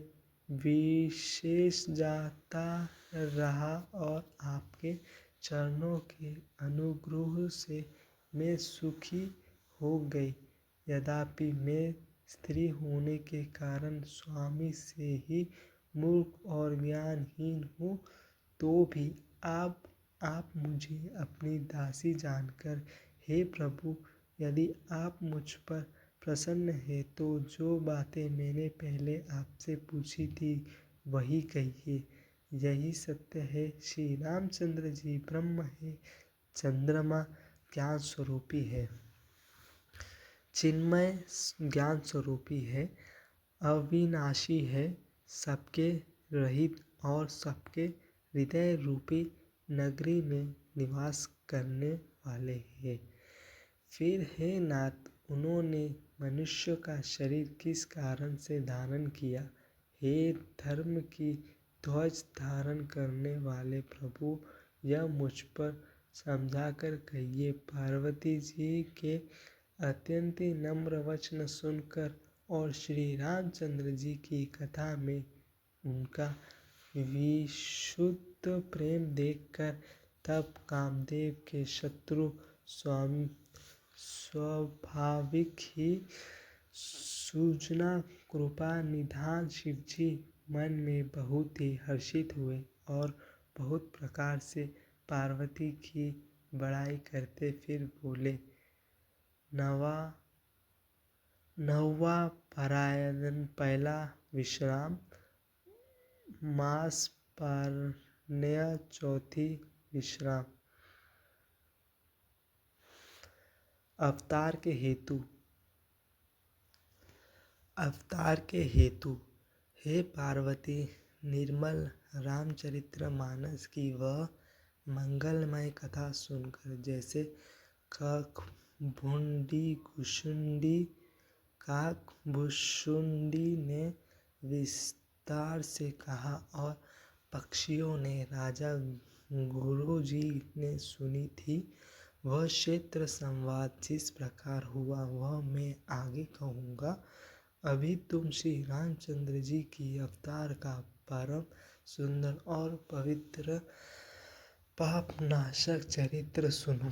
Speaker 1: विशेष जाता रहा और आपके चरणों के अनुग्रह से मैं सुखी हो गई। यद्यपि मैं स्त्री होने के कारण स्वामी से ही मूर्ख और ज्ञानहीन हूँ, तो भी आप मुझे अपनी दासी जानकर, हे प्रभु, यदि आप मुझ पर प्रसन्न हैं तो जो बातें मैंने पहले आपसे पूछी थी वही कहिए। यही सत्य है। श्री रामचंद्र जी ब्रह्म है, चंद्रमा ज्ञान स्वरूपी है, चिन्मय ज्ञान स्वरूपी है, अविनाशी है, सबके रहित और सबके हृदय रूपी नगरी में निवास करने वाले हैं। फिर हे नाथ, उन्होंने मनुष्य का शरीर किस कारण से धारण किया? हे धर्म की ध्वज धारण करने वाले प्रभु, यह मुझ पर समझाकर कहिए। पार्वती जी के अत्यंत नम्र वचन सुनकर और श्री रामचंद्र जी की कथा में उनका विशुद्ध प्रेम देखकर तब कामदेव के शत्रु स्वाभाविक ही सूजना कृपा निधान शिवजी मन में बहुत ही हर्षित हुए और बहुत प्रकार से पार्वती की बड़ाई करते फिर बोले। नौवा पारायण पहला विश्राम मास पारण्य चौथी विश्राम। अवतार के हेतु। हे पार्वती, निर्मल रामचरितमानस की वह मंगलमय कथा सुनकर जैसे काकभुशुंडी ने विस्तार से कहा और पक्षियों ने राजा गुरु जी ने सुनी थी, वह क्षेत्र संवाद जिस प्रकार हुआ वह मैं आगे कहूँगा। अभी तुम श्री रामचंद्र जी की अवतार का परम सुंदर और पवित्र पापनाशक चरित्र सुनो।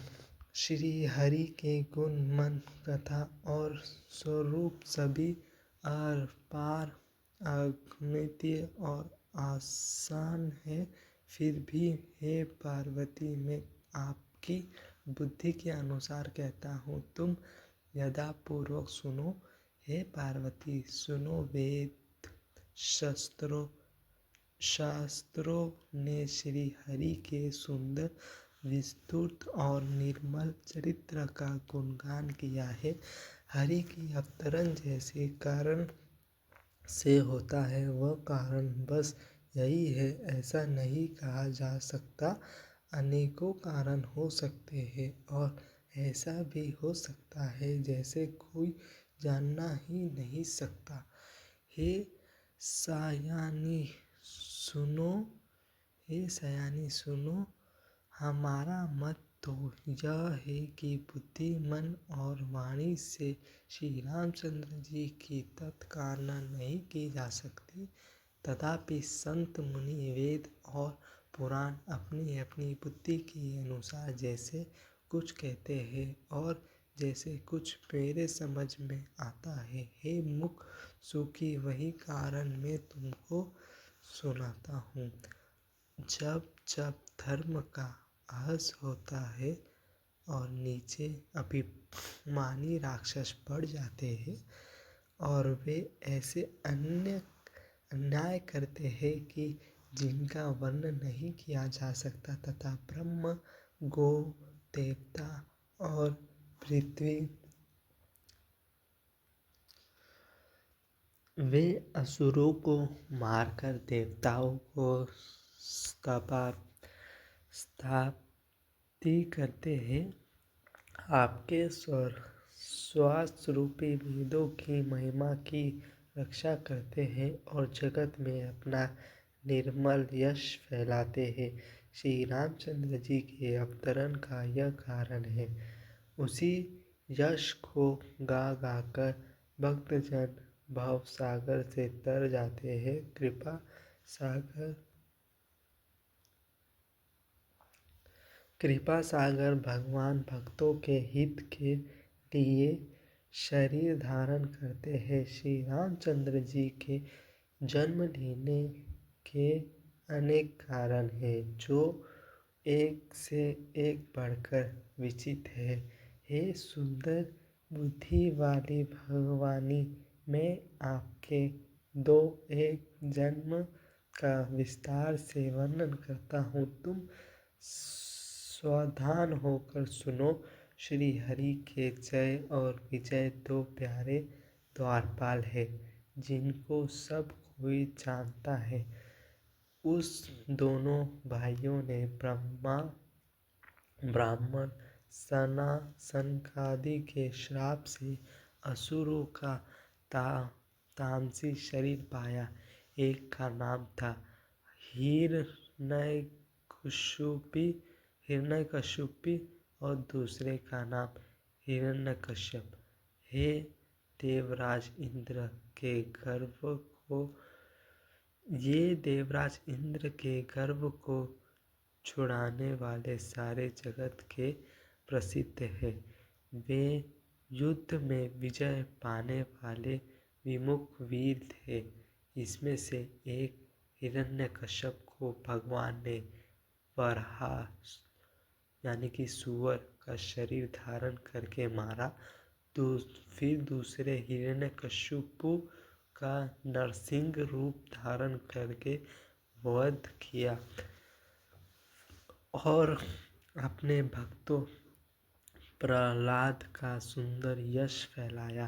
Speaker 1: श्री हरि के गुण मन कथा और स्वरूप सभी आर पार अगम्य और आसान है। फिर भी हे पार्वती, मैं आपकी बुद्धि के अनुसार कहता हूँ, तुम यथापूर्वक सुनो। हे पार्वती, सुनो। वेद शास्त्रों ने श्री हरि के सुंदर, विस्तृत और निर्मल चरित्र का गुणगान किया है। हरि की अवतरण जैसे कारण से होता है, वह कारण बस यही है ऐसा नहीं कहा जा सकता। अनेकों कारण हो सकते हैं और ऐसा भी हो सकता है जैसे कोई जानना ही नहीं सकता। हे सयानी सुनो, हमारा मत तो यह है कि बुद्धि, मन और वाणी से श्री रामचंद्र जी की तत्कालना नहीं की जा सकती। तथापि संत, मुनि, वेद और पुराण अपनी अपनी बुद्धि के अनुसार जैसे कुछ कहते हैं और जैसे कुछ मेरे समझ में आता है। हे मुख सुखी, वही कारण मैं तुमको सुनाता हूँ। जब जब धर्म का अहस होता है और नीचे अभिमानी राक्षस बढ़ जाते हैं और वे ऐसे अन्याय करते हैं कि जिनका वर्णन नहीं किया जा सकता, तथा ब्रह्म, गौ, देवता और पृथ्वी, वे असुरों को मारकर देवताओं को स्थापित करते हैं। आपके स्वरूपी वेदों की महिमा की रक्षा करते हैं और जगत में अपना निर्मल यश फैलाते हैं। श्री रामचंद्र जी के अवतरण का यह कारण है। उसी यश को गा गा कर भक्तजन भव सागर से तर जाते हैं। कृपा सागर भगवान भक्तों के हित के लिए शरीर धारण करते हैं। श्री रामचंद्र जी के जन्म लेने के अनेक कारण हैं, जो एक से एक बढ़कर विचित्र है। हे सुंदर बुद्धि वाली भगवानी, मैं आपके दो एक जन्म का विस्तार से वर्णन करता हूँ। तुम सावधान होकर सुनो। श्री हरि के जय और विजय दो प्यारे द्वारपाल है, जिनको सब कोई जानता है। उस दोनों भाइयों ने ब्राह्मण सनकादि के श्राप से असुरों का तामसी शरीर पाया। एक का नाम था हिरण्यकशिपु और दूसरे का नाम हिरण्यकश्यप। हे देवराज इंद्र के गर्भ को छुड़ाने वाले सारे जगत के प्रसिद्ध हैं। वे युद्ध में विजय पाने वाले विमुख वीर थे। इसमें से एक हिरण्यकश्यप को भगवान ने वराह यानी कि सूअर का शरीर धारण करके मारा। फिर दूसरे हिरण्यकशिपु का नरसिंह रूप धारण करके वध किया और अपने भक्तों प्रहलाद का सुंदर यश फैलाया।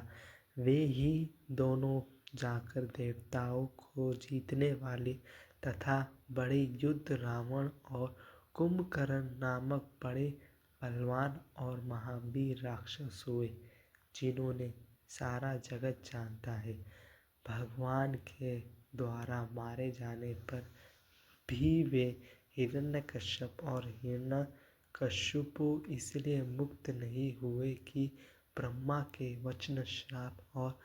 Speaker 1: वे ही दोनों जाकर देवताओं को जीतने वाले तथा बड़े युद्ध रावण और कुंभकर्ण नामक बड़े बलवान और महावीर राक्षस हुए, जिन्होंने सारा जगत जानता है। भगवान के द्वारा मारे जाने पर भी वे हिरण्यकश्यप और हिरण्यकशिपु इसलिए मुक्त नहीं हुए कि ब्रह्मा के वचन, श्राप और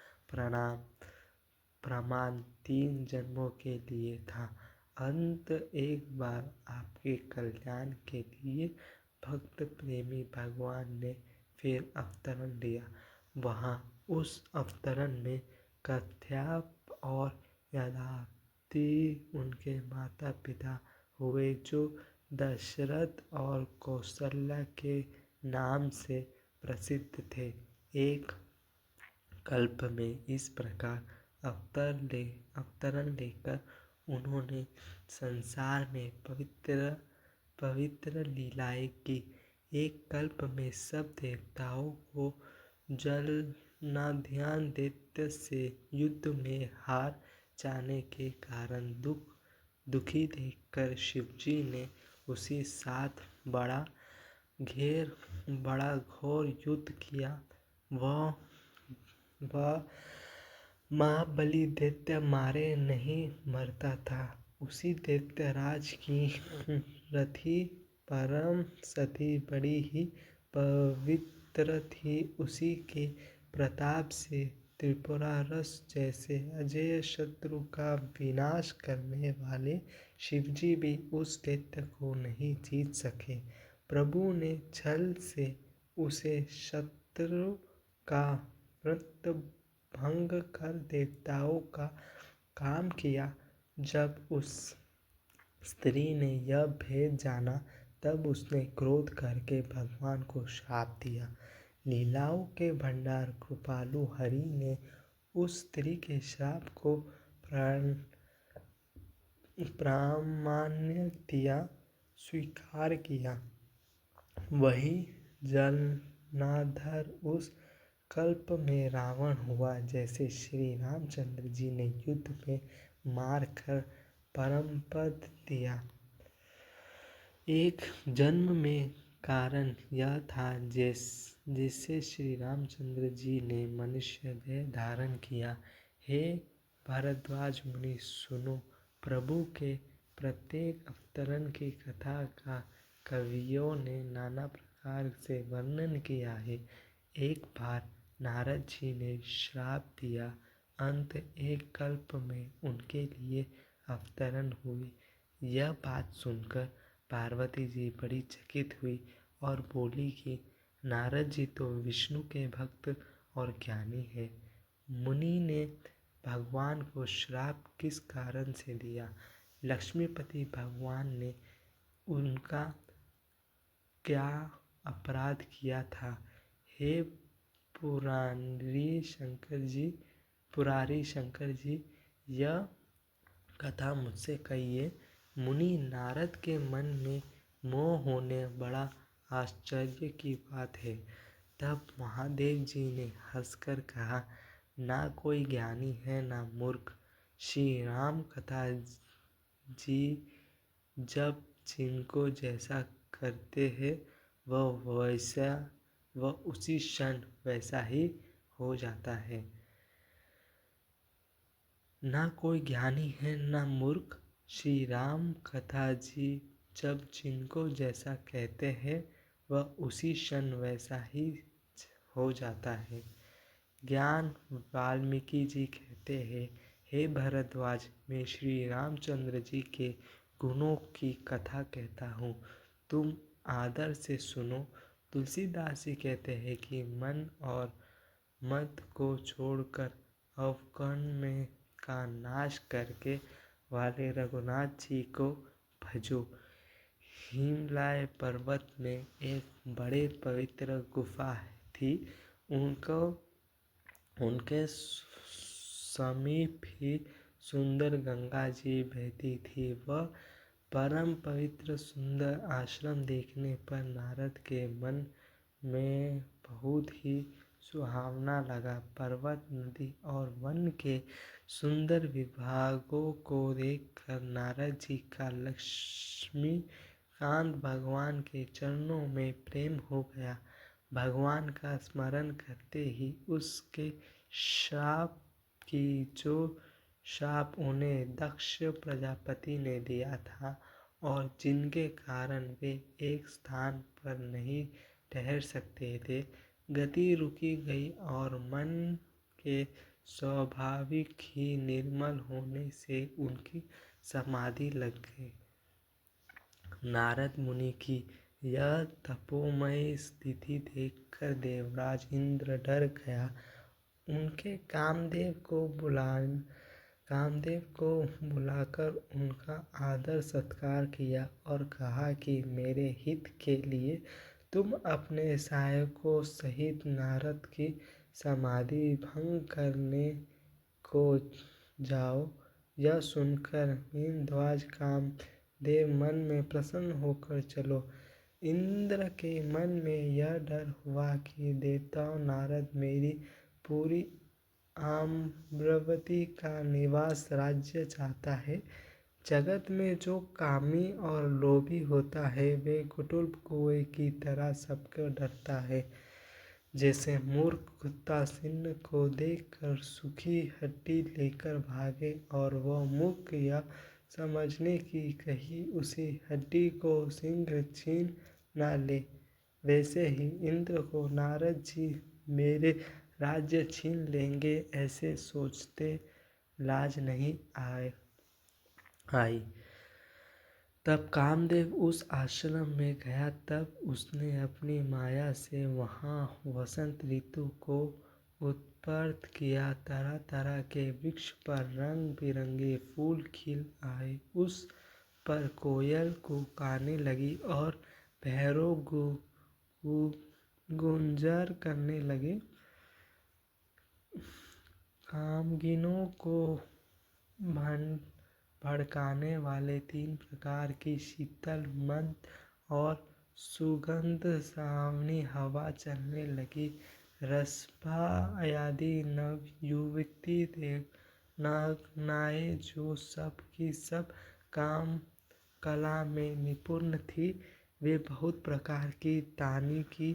Speaker 1: प्रमाण 3 जन्मों के लिए था। अंत एक बार आपके कल्याण के लिए भक्त प्रेमी भगवान ने फिर अवतरण लिया। वहाँ उस अवतरण में कश्यप और ययाति उनके माता पिता हुए, जो दशरथ और कौशल्या के नाम से प्रसिद्ध थे। एक कल्प में इस प्रकार अवतरण लेकर उन्होंने संसार में पवित्र लीलाएं की। एक कल्प में सब देवताओं को जलनाध्यान दैत्य से युद्ध में हार जाने के कारण दुखी देखकर शिवजी ने उसी साथ बड़ा घोर युद्ध किया। वह महाबली दैत्य मारे नहीं मरता था। उसी दैत्यराज की रथी परम सती बड़ी ही पवित्र थी। उसी के प्रताप से त्रिपुरासुर जैसे अजेय शत्रु का विनाश करने वाले शिवजी भी उस दैत्य को नहीं जीत सके। प्रभु ने छल से उसे शत्रु का व्रत भंग कर देवताओं का काम किया। जब उस स्त्री ने यह भेद जाना, तब उसने क्रोध करके भगवान को श्राप दिया। लीलाओं के भंडार कृपालु हरि ने उस स्त्री के श्राप को प्रामाण्य स्वीकार किया। वही जलनाधर उस कल्प में रावण हुआ। जैसे श्री रामचंद्र जी ने युद्ध में मार कर परमपद दिया। एक जन्म में कारण यह था जिससे श्री रामचंद्र जी ने मनुष्य देह धारण किया। हे भरद्वाज मुनि सुनो, प्रभु के प्रत्येक अवतरण की कथा का कवियों ने नाना प्रकार से वर्णन किया है। एक बार नारद जी ने श्राप दिया। अंत एक कल्प में उनके लिए अवतरण हुए। यह बात सुनकर पार्वती जी बड़ी चकित हुई और बोली कि नारद जी तो विष्णु के भक्त और ज्ञानी है। मुनि ने भगवान को श्राप किस कारण से दिया? लक्ष्मीपति भगवान ने उनका क्या अपराध किया था? हे पुरारी शंकर जी, यह कथा मुझसे कहिए। मुनि नारद के मन में मोह होने बड़ा आश्चर्य की बात है। तब महादेव जी ने हंसकर कहा, ना कोई ज्ञानी है ना मूर्ख। श्री राम कथा जी जब जिनको जैसा करते हैं वह उसी क्षण वैसा ही हो जाता है। ना कोई ज्ञानी है ना मूर्ख। श्री राम कथा जी जब जिनको जैसा कहते हैं वह उसी क्षण वैसा ही हो जाता है। ज्ञान वाल्मीकि जी कहते हैं, हे भरद्वाज, मैं श्री रामचंद्र जी के गुणों की कथा कहता हूँ, तुम आदर से सुनो। तुलसीदास जी कहते हैं कि मन और मद को छोड़कर अवकर्ण का नाश करके वाले रघुनाथ जी को भजो। हिमालय पर्वत में एक बड़े पवित्र गुफा थी। उनके समीप ही सुंदर गंगा जी बहती थी। वह परम पवित्र सुंदर आश्रम देखने पर नारद के मन में बहुत ही सुहावना लगा। पर्वत, नदी और वन के सुंदर विभागों को देखकर नारद जी का लक्ष्मीकांत भगवान के चरणों में प्रेम हो गया। भगवान का स्मरण करते ही उसके शाप उन्हें दक्ष प्रजापति ने दिया था और जिनके कारण वे एक स्थान पर नहीं ठहर सकते थे, गति रुकी गई और मन के स्वाभाविक ही निर्मल होने से उनकी समाधि लग गए। नारद मुनि की यह तपोमय स्थिति देखकर देवराज इंद्र डर गया। उनके कामदेव को बुलाकर उनका आदर सत्कार किया और कहा कि मेरे हित के लिए तुम अपने सहायकों सहित नारद की समाधि भंग करने को जाओ। यह सुनकर मीनध्वज कामदेव मन में प्रसन्न होकर चलो। इंद्र के मन में यह डर हुआ कि देवताओं नारद मेरी पूरी आम्रवती का निवास राज्य चाहता है। जगत में जो कामी और लोभी होता है वे कुटिल कुएं की तरह सबको डरता है। जैसे मूर्ख कुत्ता सिंह को देखकर सूखी हड्डी लेकर भागे और वह मूर्ख यह समझने की कहीं उसी हड्डी को सिंह छीन न ले, वैसे ही इंद्र को नारद जी मेरे राज्य छीन लेंगे ऐसे सोचते लाज नहीं आई। तब कामदेव उस आश्रम में गया। तब उसने अपनी माया से वहाँ वसंत ऋतु को उत्पन्न किया। तरह तरह के वृक्ष पर रंग बिरंगे फूल खिल आए। उस पर कोयल कुहकाने लगी और भैरव गुंजर करने लगे। कामगिनों को भड़काने वाले 3 प्रकार की शीतल मंद और सुगंध सावनी हवा चलने लगी। रसभा आदि नवयुवती नगनाएं जो सब की सब काम कला में निपुण थी, वे बहुत प्रकार की तानी की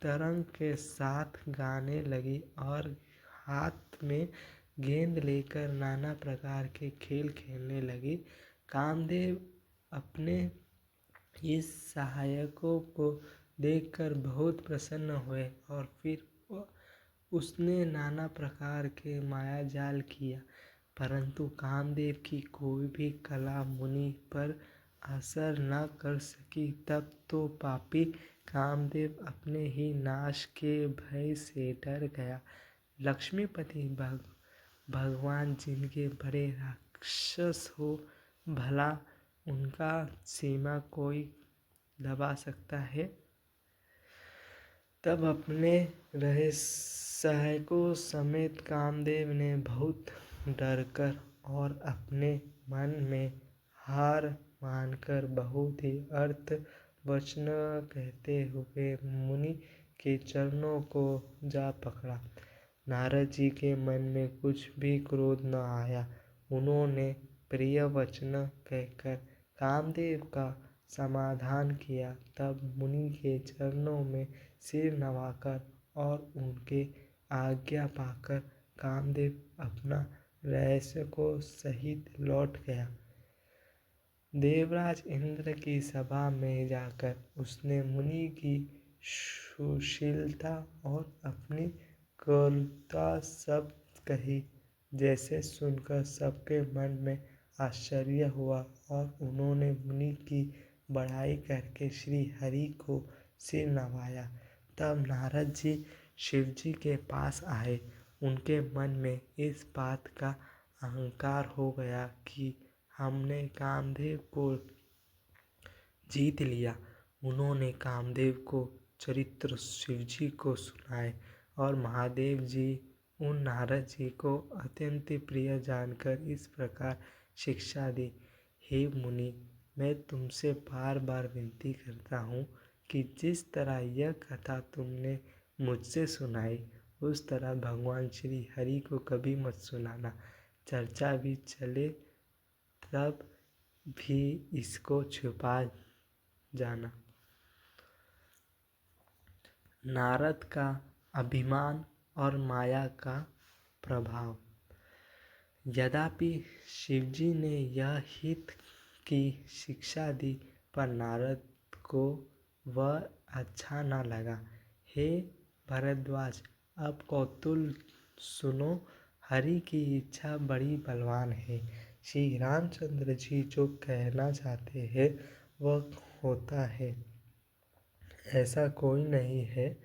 Speaker 1: तरंग के साथ गाने लगी और हाथ में गेंद लेकर नाना प्रकार के खेल खेलने लगी। कामदेव अपने इस सहायकों को देखकर बहुत प्रसन्न हुए और फिर उसने नाना प्रकार के माया जाल किया, परंतु कामदेव की कोई भी कला मुनि पर असर न कर सकी। तब तो पापी कामदेव अपने ही नाश के भय से डर गया। लक्ष्मीपति भगवान जिनके बड़े राक्षस हो, भला उनका सीमा कोई दबा सकता है। तब अपने रहे सहायकों समेत कामदेव ने बहुत डरकर और अपने मन में हार मानकर बहुत ही अर्थ वचन कहते हुए मुनि के चरणों को जा पकड़ा। नारद जी के मन में कुछ भी क्रोध न आया। उन्होंने प्रिय वचन कहकर कामदेव का समाधान किया। तब मुनि के चरणों में सिर नवाकर और उनके आज्ञा पाकर कामदेव अपना रहस्य को सहित लौट गया। देवराज इंद्र की सभा में जाकर उसने मुनि की सुशीलता और अपनी क्रूरता सब कही। जैसे सुनकर सबके मन में आश्चर्य हुआ और उन्होंने मुनि की बड़ाई करके श्री हरि को सिर नवाया। तब नारद जी शिव जी के पास आए। उनके मन में इस बात का अहंकार हो गया कि हमने कामदेव को जीत लिया। उन्होंने कामदेव को चरित्र शिवजी को सुनाए और महादेव जी उन नारद जी को अत्यंत प्रिय जानकर इस प्रकार शिक्षा दी। हे मुनि, मैं तुमसे बार बार विनती करता हूँ कि जिस तरह यह कथा तुमने मुझसे सुनाई, उस तरह भगवान श्री हरि को कभी मत सुनाना। चर्चा भी चले तब भी इसको छुपा जाना। नारद का अभिमान और माया का प्रभाव। यद्यपि शिवजी ने यह हित की शिक्षा दी, पर नारद को वह अच्छा न लगा। हे भरद्वाज, अब कौतूहल सुनो। हरि की इच्छा बड़ी बलवान है। श्री रामचंद्र जी जो कहना चाहते हैं वह होता है। ऐसा कोई नहीं है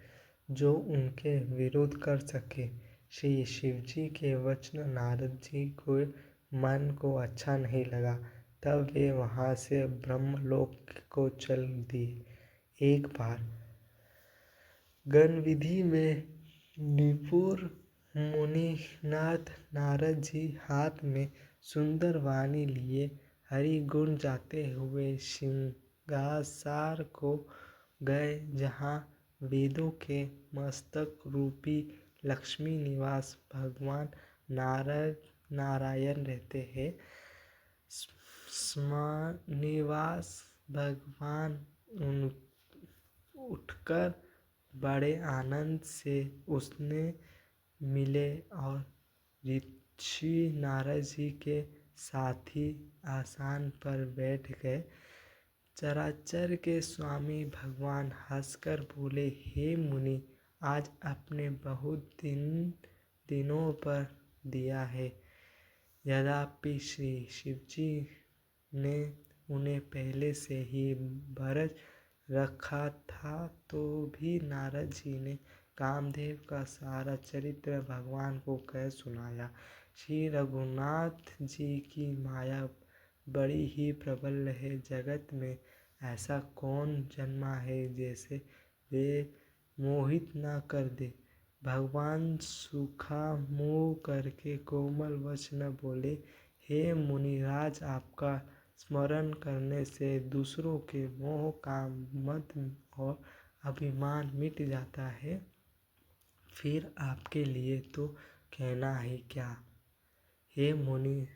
Speaker 1: जो उनके विरोध कर सके। श्री शिवजी के वचन नारद जी को मन को अच्छा नहीं लगा, तब वे वहाँ से ब्रह्मलोक को चल दिए। एक बार गणविधि में निपुण मुनिनाथ नारद जी हाथ में सुंदर वाणी लिए हरि गुण गाते हुए सिंहासार को गए, जहाँ वेदों के मस्तक रूपी लक्ष्मी निवास भगवान नारायण रहते हैं। निवास भगवान उठकर बड़े आनंद से उसने मिले और ऋषि नारद जी के साथी आसन पर बैठ गए। चराचर के स्वामी भगवान हंसकर बोले, हे मुनि, आज आपने बहुत दिनों पर दिया है। यद्यपि श्री शिवजी ने उन्हें पहले से ही बरज रखा था, तो भी नारद जी ने कामदेव का सारा चरित्र भगवान को कह सुनाया। श्री रघुनाथ जी की माया बड़ी ही प्रबल है। जगत में ऐसा कौन जन्मा है जैसे वे मोहित न कर दे। भगवान सूखा मुँह करके कोमल वचन बोले, हे मुनिराज, आपका स्मरण करने से दूसरों के मोह, काम, मद और अभिमान मिट जाता है। फिर आपके लिए तो कहना ही क्या। हे मुनि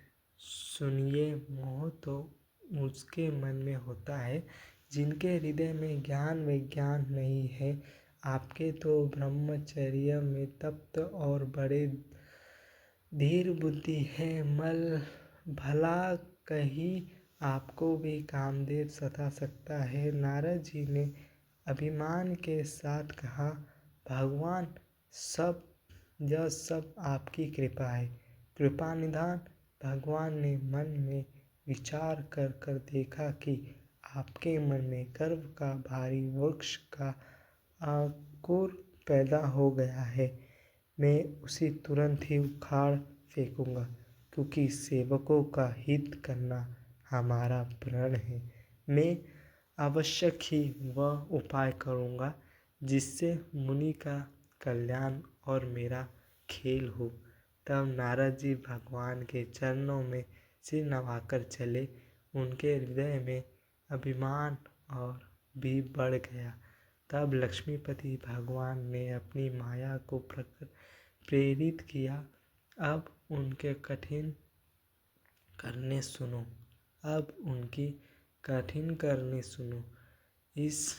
Speaker 1: सुनिए, मोह तो उसके मन में होता है जिनके हृदय में ज्ञान विज्ञान नहीं है। आपके तो ब्रह्मचर्य में तप्त और बड़े धीर बुद्धि है। भला कहीं आपको भी कामदेव सता सकता है। नारद जी ने अभिमान के साथ कहा, भगवान, यह सब आपकी कृपा है। कृपा निधान। भगवान ने मन में विचार कर देखा कि आपके मन में गर्व का भारी वृक्ष का अंकुर पैदा हो गया है। मैं उसे तुरंत ही उखाड़ फेंकूंगा, क्योंकि सेवकों का हित करना हमारा प्रण है। मैं अवश्य ही वह उपाय करूंगा जिससे मुनि का कल्याण और मेरा खेल हो। तब नारद जी भगवान के चरणों में सिर नवाकर चले। उनके हृदय में अभिमान और भी बढ़ गया। तब लक्ष्मीपति भगवान ने अपनी माया को प्रेरित किया। अब उनके कठिन करने सुनो। इस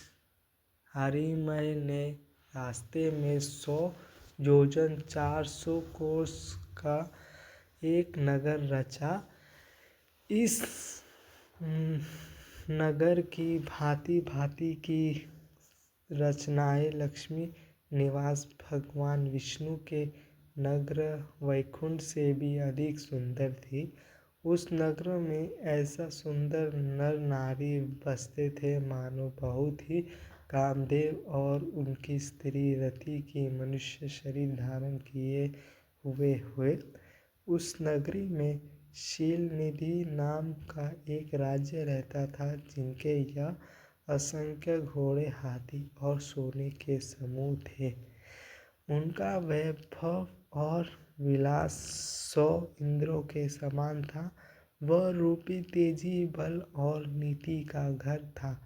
Speaker 1: हरिमय ने रास्ते में 100 योजन 400 कोस का एक नगर रचा। इस नगर की भांति भांति की रचनाएं लक्ष्मी निवास भगवान विष्णु के नगर वैकुंठ से भी अधिक सुंदर थी। उस नगर में ऐसा सुंदर नर नारी बसते थे मानो बहुत ही कामदेव और उनकी स्त्री रति की मनुष्य शरीर धारण किए हुए। उस नगरी में शीलनिधि नाम का एक राज्य रहता था, जिनके यह असंख्य घोड़े, हाथी और सोने के समूह थे। उनका वैभव और विलास 100 इंद्रों के समान था। वह रूपी तेजी, बल और नीति का घर था।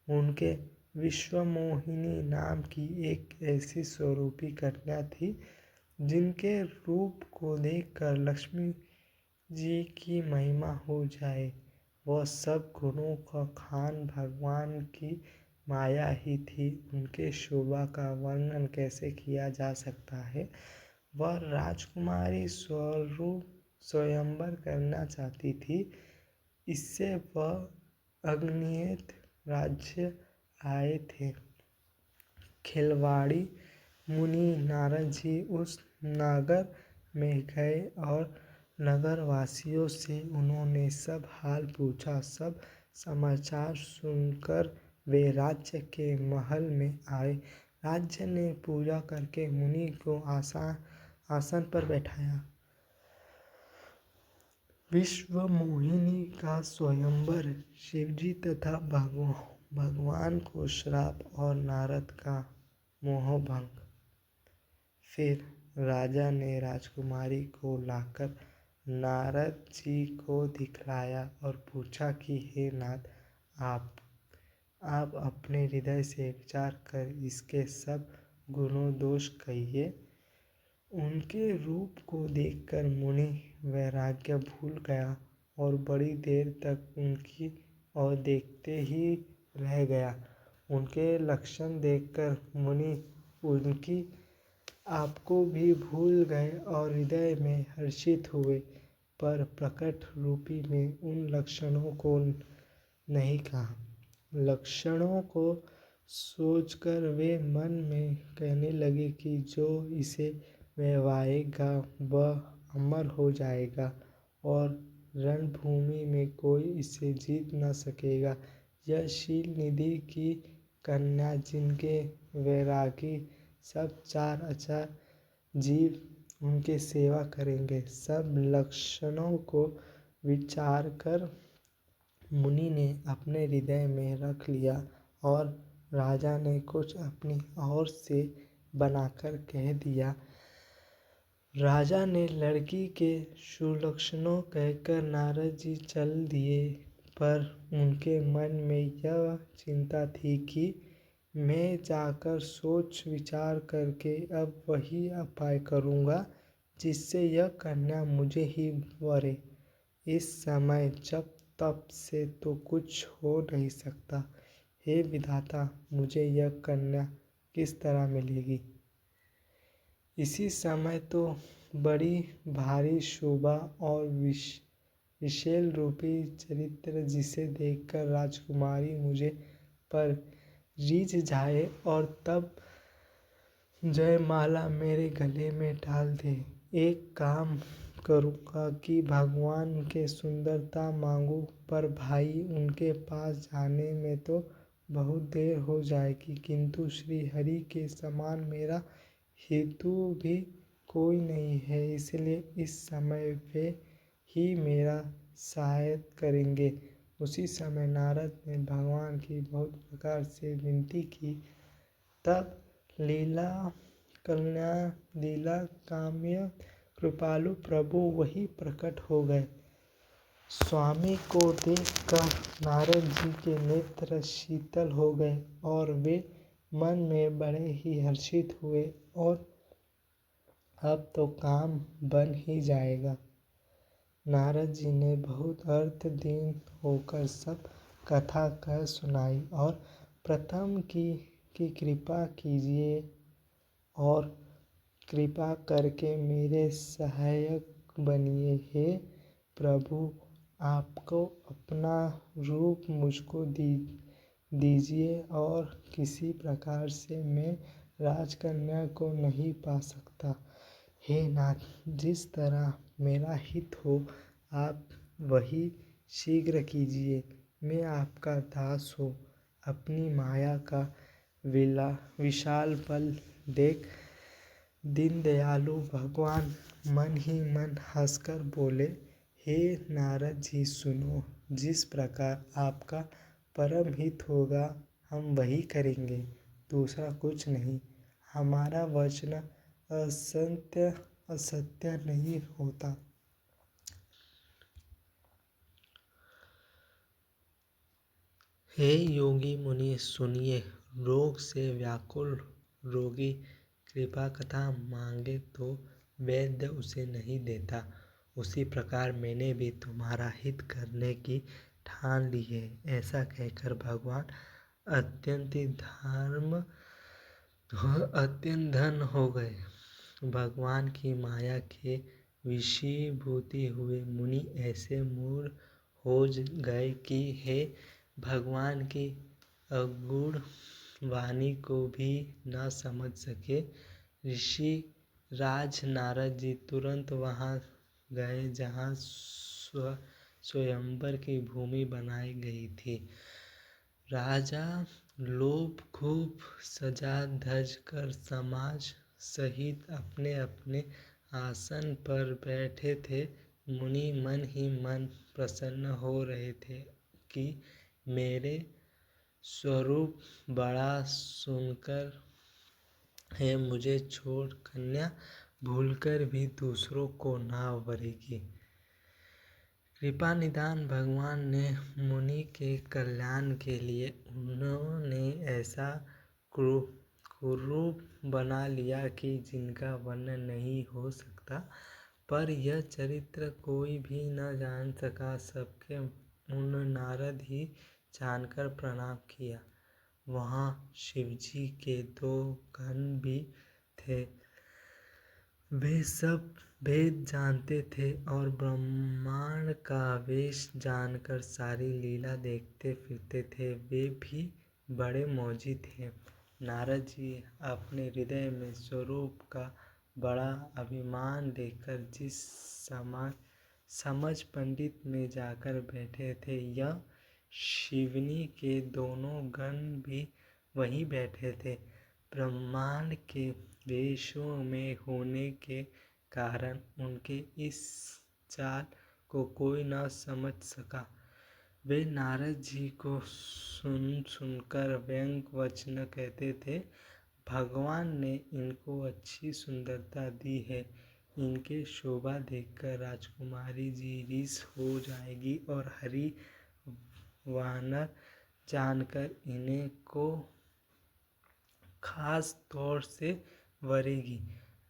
Speaker 1: उनके विश्वमोहिनी नाम की एक ऐसी स्वरूपी कन्या थी, जिनके रूप को देखकर लक्ष्मी जी की महिमा हो जाए। वह सब गुणों का खान भगवान की माया ही थी। उनके शोभा का वर्णन कैसे किया जा सकता है। वह राजकुमारी स्वयंवर करना चाहती थी। इससे वह अज्ञात राज्य आए थे। खिलवाड़ी मुनि नारद जी उस नगर में गए और नगरवासियों से उन्होंने सब हाल पूछा। सब समाचार सुनकर वे राज्य के महल में आए। राज्य ने पूजा करके मुनि को आसन पर बैठाया। विश्वमोहिनी का स्वयंवर, शिवजी तथा भगवान को श्राप और नारद का मोहभंग। फिर राजा ने राजकुमारी को लाकर नारद जी को दिखलाया और पूछा कि हे नाथ, आप अपने हृदय से विचार कर इसके सब गुणों दोष कहिए। उनके रूप को देखकर मुनि वैराग्य भूल गया और बड़ी देर तक उनकी ओर देखते ही रह गया। उनके लक्षण देखकर मुनि उनकी आपको भी भूल गए और हृदय में हर्षित हुए, पर प्रकट रूपी में उन लक्षणों को नहीं कहा। लक्षणों को सोचकर वे मन में कहने लगे कि जो इसे वैवाहेगा वह अमर हो जाएगा और रणभूमि में कोई इसे जीत न सकेगा। यह शील निधि की कन्या, जिनके वैरागी सब चार अचार जीव उनके सेवा करेंगे। सब लक्षणों को विचार कर मुनि ने अपने हृदय में रख लिया और राजा ने कुछ अपनी ओर से बनाकर कह दिया। राजा ने लड़की के सुलक्षणों कहकर नारद जी चल दिए, पर उनके मन में यह चिंता थी कि मैं जाकर सोच विचार करके अब वही उपाय करूँगा जिससे यह कन्या मुझे ही वरे। इस समय जप तप से तो कुछ हो नहीं सकता। हे विधाता, मुझे यह कन्या किस तरह मिलेगी। इसी समय तो बड़ी भारी शोभा और विशाल रूपी चरित्र, जिसे देखकर राजकुमारी मुझे पर रीझ जाए और तब जयमाला मेरे गले में डाल दे। एक काम करूँगा कि भगवान के सुंदरता मांगूं, पर भाई उनके पास जाने में तो बहुत देर हो जाएगी, किंतु श्री हरि के समान मेरा हेतु भी कोई नहीं है, इसलिए इस समय वे ही मेरा सहायता करेंगे। उसी समय नारद ने भगवान की बहुत प्रकार से विनती की। तब लीला काम्य कृपालु प्रभु वही प्रकट हो गए। स्वामी को देखकर नारद जी के नेत्र शीतल हो गए और वे मन में बड़े ही हर्षित हुए और अब तो काम बन ही जाएगा। नारद जी ने बहुत अर्थहीन होकर सब कथा कह सुनाई और प्रथम की कृपा कीजिए और कृपा करके मेरे सहायक बनिए। हे प्रभु, आपको अपना रूप मुझको दीजिए और किसी प्रकार से मैं राजकन्या को नहीं पा सकता। हे नाथ, जिस तरह मेरा हित हो आप वही शीघ्र कीजिए। मैं आपका दास हूँ। अपनी माया का विशाल बल देख दीनदयालु भगवान मन ही मन हंसकर बोले, हे नारद जी सुनो, जिस प्रकार आपका परम हित होगा हम वही करेंगे, दूसरा कुछ नहीं। हमारा वचन असत्य नहीं होता। हे योगी मुनि सुनिए, रोग से व्याकुल रोगी कृपा कथा मांगे तो वैद्य उसे नहीं देता। उसी प्रकार मैंने भी तुम्हारा हित करने की ठान ली है। ऐसा कहकर भगवान अत्यंत धन हो गए। भगवान की माया के वशीभूत हुए मुनि ऐसे मूढ़ हो गए कि हे भगवान की अगूढ़ वाणी को भी न समझ सके। ऋषि राज नारद जी तुरंत वहाँ गए जहाँ स्वयंवर की भूमि बनाई गई थी। राजा लोग खूब सजा धज कर समाज सहित अपने अपने आसन पर बैठे थे। मुनि मन ही मन प्रसन्न हो रहे थे कि मेरे स्वरूप बड़ा सुनकर है, मुझे छोड़ कन्या भूलकर भी दूसरों को ना वरेगी। कृपा निदान भगवान ने मुनि के कल्याण के लिए उन्होंने ऐसा कुरूप बना लिया कि जिनका वर्णन नहीं हो सकता। पर यह चरित्र कोई भी न जान सका। सबके उन नारद ही जानकर प्रणाम किया। वहाँ शिवजी के 2 गण भी थे। वे सब भेद जानते थे और ब्रह्मांड का वेश जानकर सारी लीला देखते फिरते थे। वे भी बड़े मौजी थे। नारद जी अपने हृदय में स्वरूप का बड़ा अभिमान लेकर जिस समझ पंडित में जाकर बैठे थे, यह शिवनी के दोनों गण भी वहीं बैठे थे। ब्रह्मांड के वेशों में होने के कारण उनके इस चाल को कोई न समझ सका। वे नारद जी को सुनकर व्यंग वचन कहते थे। भगवान ने इनको अच्छी सुंदरता दी है, इनके शोभा देखकर राजकुमारी जी रिस हो जाएगी और हरि वानर जानकर इन्हें को खास तौर से वरेगी।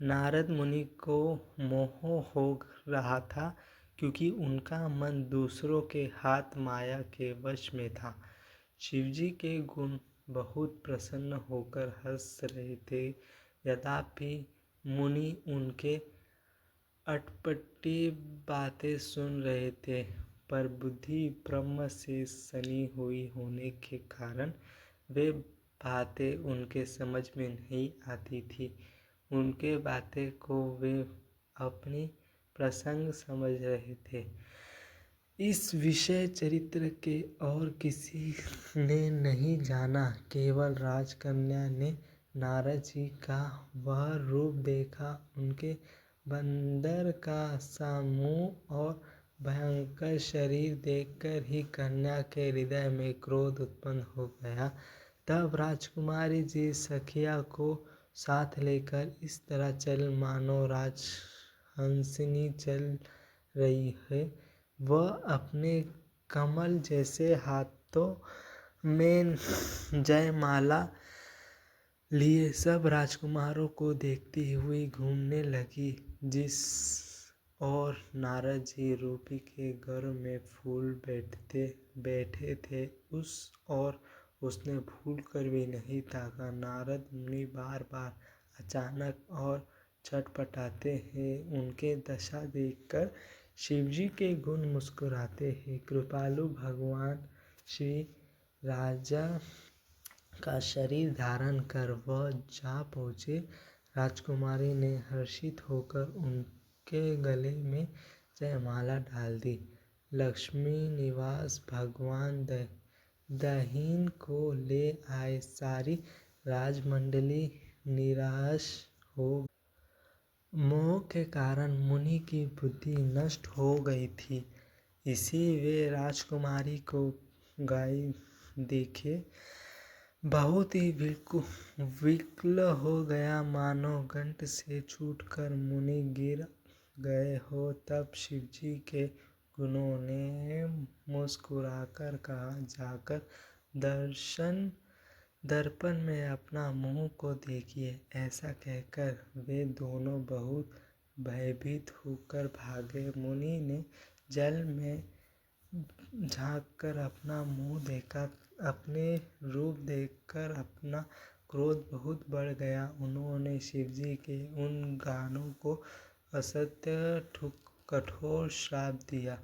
Speaker 1: नारद मुनि को मोह हो रहा था, क्योंकि उनका मन दूसरों के हाथ माया के वश में था। शिवजी के गुण बहुत प्रसन्न होकर हंस रहे थे। यद्यपि मुनि उनके अटपटी बातें सुन रहे थे, पर बुद्धि ब्रह्म से सनी हुई होने के कारण वे बातें उनके समझ में नहीं आती थी। उनके बातें को वे अपनी प्रसंग समझ रहे थे। इस विषय चरित्र के और किसी ने नहीं जाना। केवल राजकन्या ने नारद जी का वह रूप देखा। उनके बंदर का सा मुंह और भयंकर शरीर देखकर ही कन्या के हृदय में क्रोध उत्पन्न हो गया। तब राजकुमारी जी सखिया को साथ लेकर इस तरह चल मानो राजहंसिनी चल रही है। वह अपने कमल जैसे हाथों में जयमाला लिए सब राजकुमारों को देखती हुई घूमने लगी। जिस और नारद जी रूपी के घर में फूल बैठे थे, उस और उसने भूल कर भी नहीं ताका। नारद मुनि बार बार अचानक और छटपटाते हैं। उनके दशा देखकर शिवजी के गुण मुस्कुराते हैं। कृपालु भगवान श्री राजा का शरीर धारण कर वह जा पहुँचे। राजकुमारी ने हर्षित होकर उनके गले में जयमाला डाल दी। लक्ष्मी निवास भगवान दहीन को ले आए। सारी राजमंडली निराश हो। मोह के कारण मुनि की बुद्धि नष्ट हो गई थी। इसी वे राजकुमारी को गाय देखे बहुत ही विकल हो गया, मानो कंठ से छूटकर मुनि गिर गए हो। तब शिवजी के गुणों ने मुस्कुराकर कहा, जाकर दर्पण में अपना मुंह को देखिए। ऐसा कहकर वे दोनों बहुत भयभीत होकर भागे। मुनि ने जल में झांककर अपना मुंह देखा। अपने रूप देखकर अपना क्रोध बहुत बढ़ गया। उन्होंने शिवजी के उन गानों को असत्य कठोर श्राप दिया।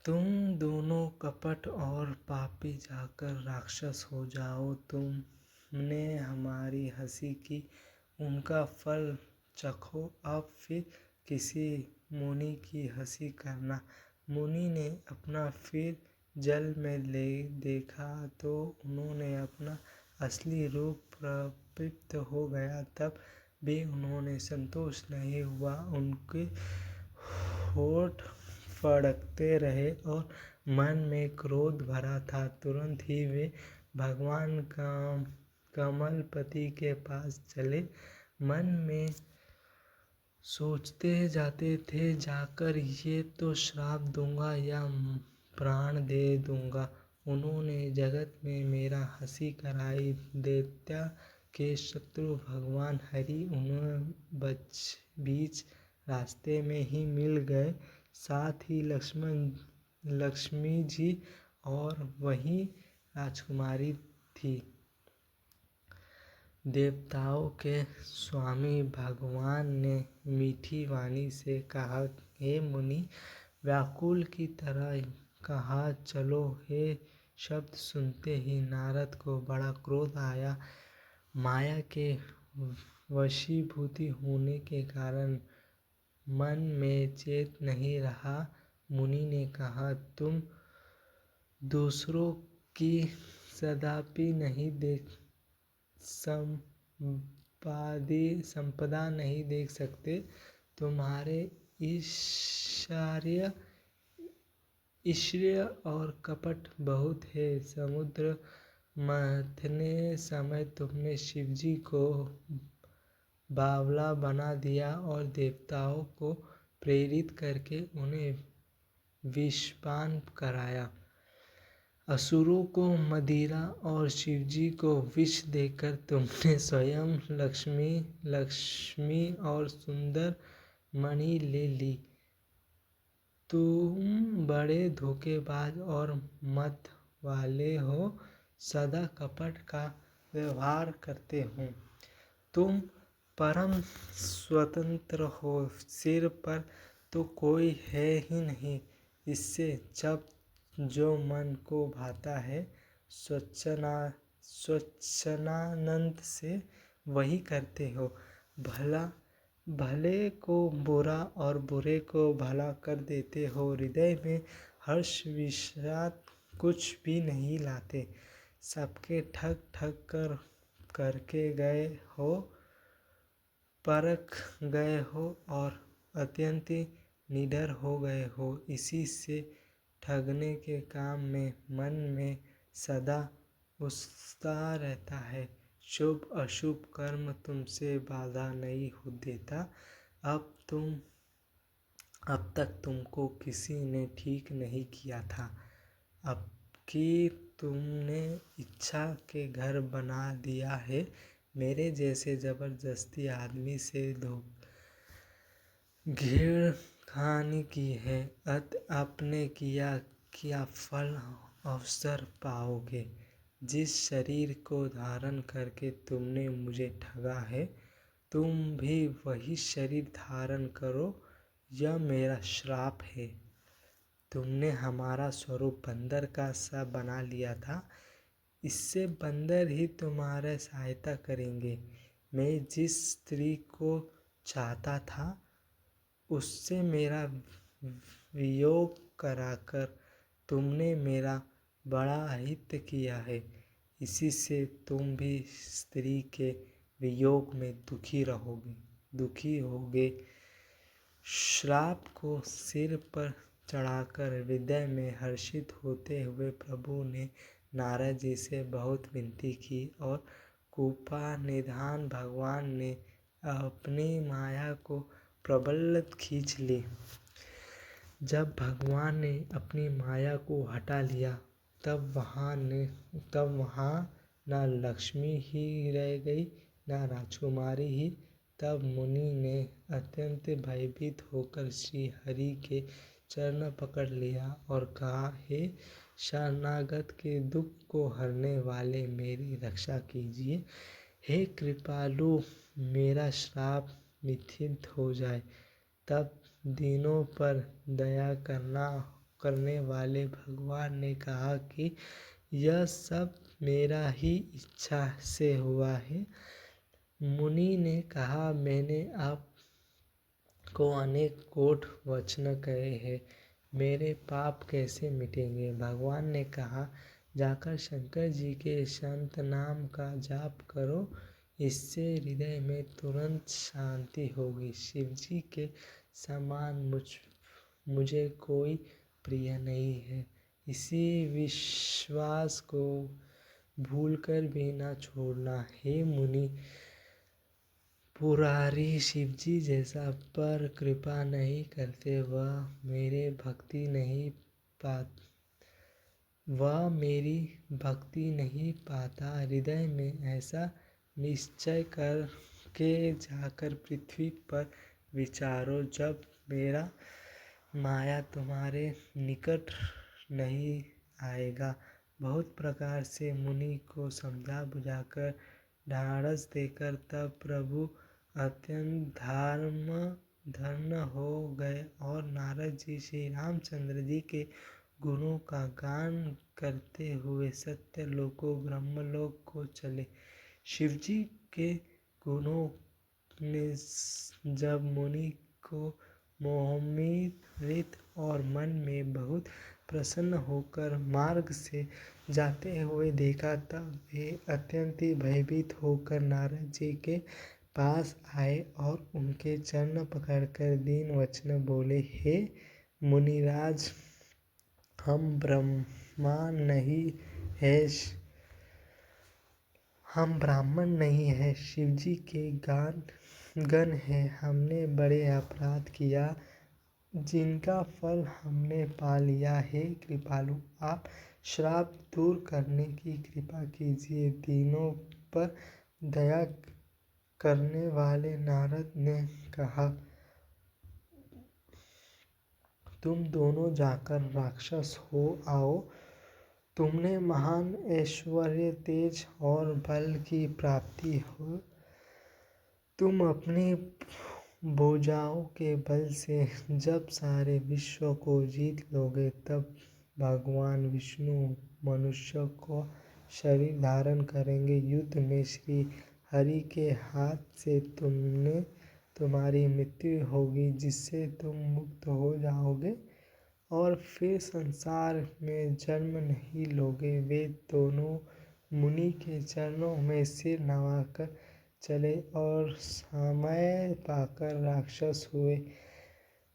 Speaker 1: तुम दोनों कपट और पापी जाकर राक्षस हो जाओ। तुमने हमारी हंसी की, उनका फल चखो। अब फिर किसी मुनि की हंसी करना। मुनि ने अपना फिर जल में ले देखा तो उन्होंने अपना असली रूप प्राप्त हो गया। तब भी उन्हें संतोष नहीं हुआ। उनके होठ फड़कते रहे और मन में क्रोध भरा था। तुरंत ही वे भगवान कमलपति के पास चले। मन में सोचते जाते थे, जाकर ये तो श्राप दूंगा या प्राण दे दूंगा। उन्होंने जगत में मेरा हंसी कराई। दैत्य के शत्रु भगवान हरि उन्हें बीच रास्ते में ही मिल गए। साथ ही लक्ष्मी जी और वही राजकुमारी थी। देवताओं के स्वामी भगवान ने मीठी वाणी से कहा, हे मुनि, व्याकुल की तरह कहा चलो। हे शब्द सुनते ही नारद को बड़ा क्रोध आया। माया के वशीभूत होने के कारण मन में चेत नहीं रहा। मुनि ने कहा, तुम दूसरों की संपदा नहीं देख सकते। तुम्हारे ईर्ष्या और कपट बहुत है। समुद्र मंथने समय तुमने शिवजी को बावला बना दिया और देवताओं को प्रेरित करके उन्हें विषपान कराया। असुरों को मदिरा और शिवजी को विष देकर तुमने स्वयं लक्ष्मी और सुंदर मणि ले ली। तुम बड़े धोखेबाज और मत वाले हो, सदा कपट का व्यवहार करते हो। तुम परम स्वतंत्र हो, सिर पर तो कोई है ही नहीं। इससे जो मन को भाता है स्वच्छानंद से वही करते हो। भले को बुरा और बुरे को भला कर देते हो। हृदय में हर्ष विषाद कुछ भी नहीं लाते। सबके ठग करके गए हो, परख गए हो और अत्यंत निडर हो गए हो। इसी से ठगने के काम में मन में सदा उत्साह रहता है। शुभ अशुभ कर्म तुमसे बाधा नहीं देता। अब तक तुमको किसी ने ठीक नहीं किया था। अब कि तुमने इच्छा के घर बना दिया है। मेरे जैसे जबरदस्ती आदमी से छेड़खानी की है। आपने किया क्या फल अवश्य पाओगे। जिस शरीर को धारण करके तुमने मुझे ठगा है, तुम भी वही शरीर धारण करो। यह मेरा श्राप है। तुमने हमारा स्वरूप बंदर का सा बना लिया था। इससे बंदर ही तुम्हारी सहायता करेंगे। मैं जिस स्त्री को चाहता था उससे मेरा वियोग कराकर दुमने मेरा बड़ा अहित किया है। इसी से तुम भी स्त्री के वियोग में दुखी होगे। श्राप को सिर पर चढ़ाकर हृदय में हर्षित होते हुए प्रभु ने नारद जी से बहुत विनती की और कृपा निधान भगवान ने अपनी माया को प्रबल खींच ली। जब भगवान ने अपनी माया को हटा लिया तब वहाँ न लक्ष्मी ही रह गई न राजकुमारी ही। तब मुनि ने अत्यंत भयभीत होकर श्री हरि के चरण पकड़ लिया और कहा, हे शरणागत के दुख को हरने वाले, मेरी रक्षा कीजिए। हे कृपालु, मेरा श्राप मिथित हो जाए। तब दीनों पर दया करने वाले भगवान ने कहा कि यह सब मेरा ही इच्छा से हुआ है। मुनि ने कहा, मैंने को अनेक कोट वचन कहे हैं, मेरे पाप कैसे मिटेंगे। भगवान ने कहा, जाकर शंकर जी के संत नाम का जाप करो, इससे हृदय में तुरंत शांति होगी। शिव जी के समान मुझे कोई प्रिय नहीं है। इसी विश्वास को भूलकर भी न छोड़ना। हे मुनि पुरारी, शिवजी जैसा पर कृपा नहीं करते, वह मेरी भक्ति नहीं पाता। हृदय में ऐसा निश्चय करके जाकर पृथ्वी पर विचारो, जब मेरा माया तुम्हारे निकट नहीं आएगा। बहुत प्रकार से मुनि को समझा बुझाकर ढाढ़स देकर तब प्रभु अत्यंत धन्य हो गए और नारद जी श्री रामचंद्र जी के गुणों का गान करते हुए सत्य लोकों ब्रह्मलोक को चले। शिवजी के गुणों ने जब मुनि को मोहित और मन में बहुत प्रसन्न होकर मार्ग से जाते हुए देखा, तब वे अत्यंत भयभीत होकर नारद जी के पास आए और उनके चरण पकड़कर दीन वचन बोले, हे मुनिराज, हम ब्राह्मण नहीं है, शिवजी के गण है। हमने बड़े अपराध किया जिनका फल हमने पा लिया। हे कृपालु, आप श्राप दूर करने की कृपा कीजिए। दीनों पर दया करने वाले नारद ने कहा, तुम दोनों जाकर राक्षस हो आओ। तुम्हें महान ऐश्वर्य, तेज और बल की प्राप्ति हो। तुम अपनी भुजाओं के बल से जब सारे विश्व को जीत लोगे, तब भगवान विष्णु मनुष्य को शरीर धारण करेंगे। युद्ध में श्री हरि के हाथ से तुम्हारी मृत्यु होगी, जिससे तुम मुक्त हो जाओगे और फिर संसार में जन्म नहीं लोगे। वे दोनों मुनि के चरणों में सिर नवाकर चले और समय पाकर राक्षस हुए।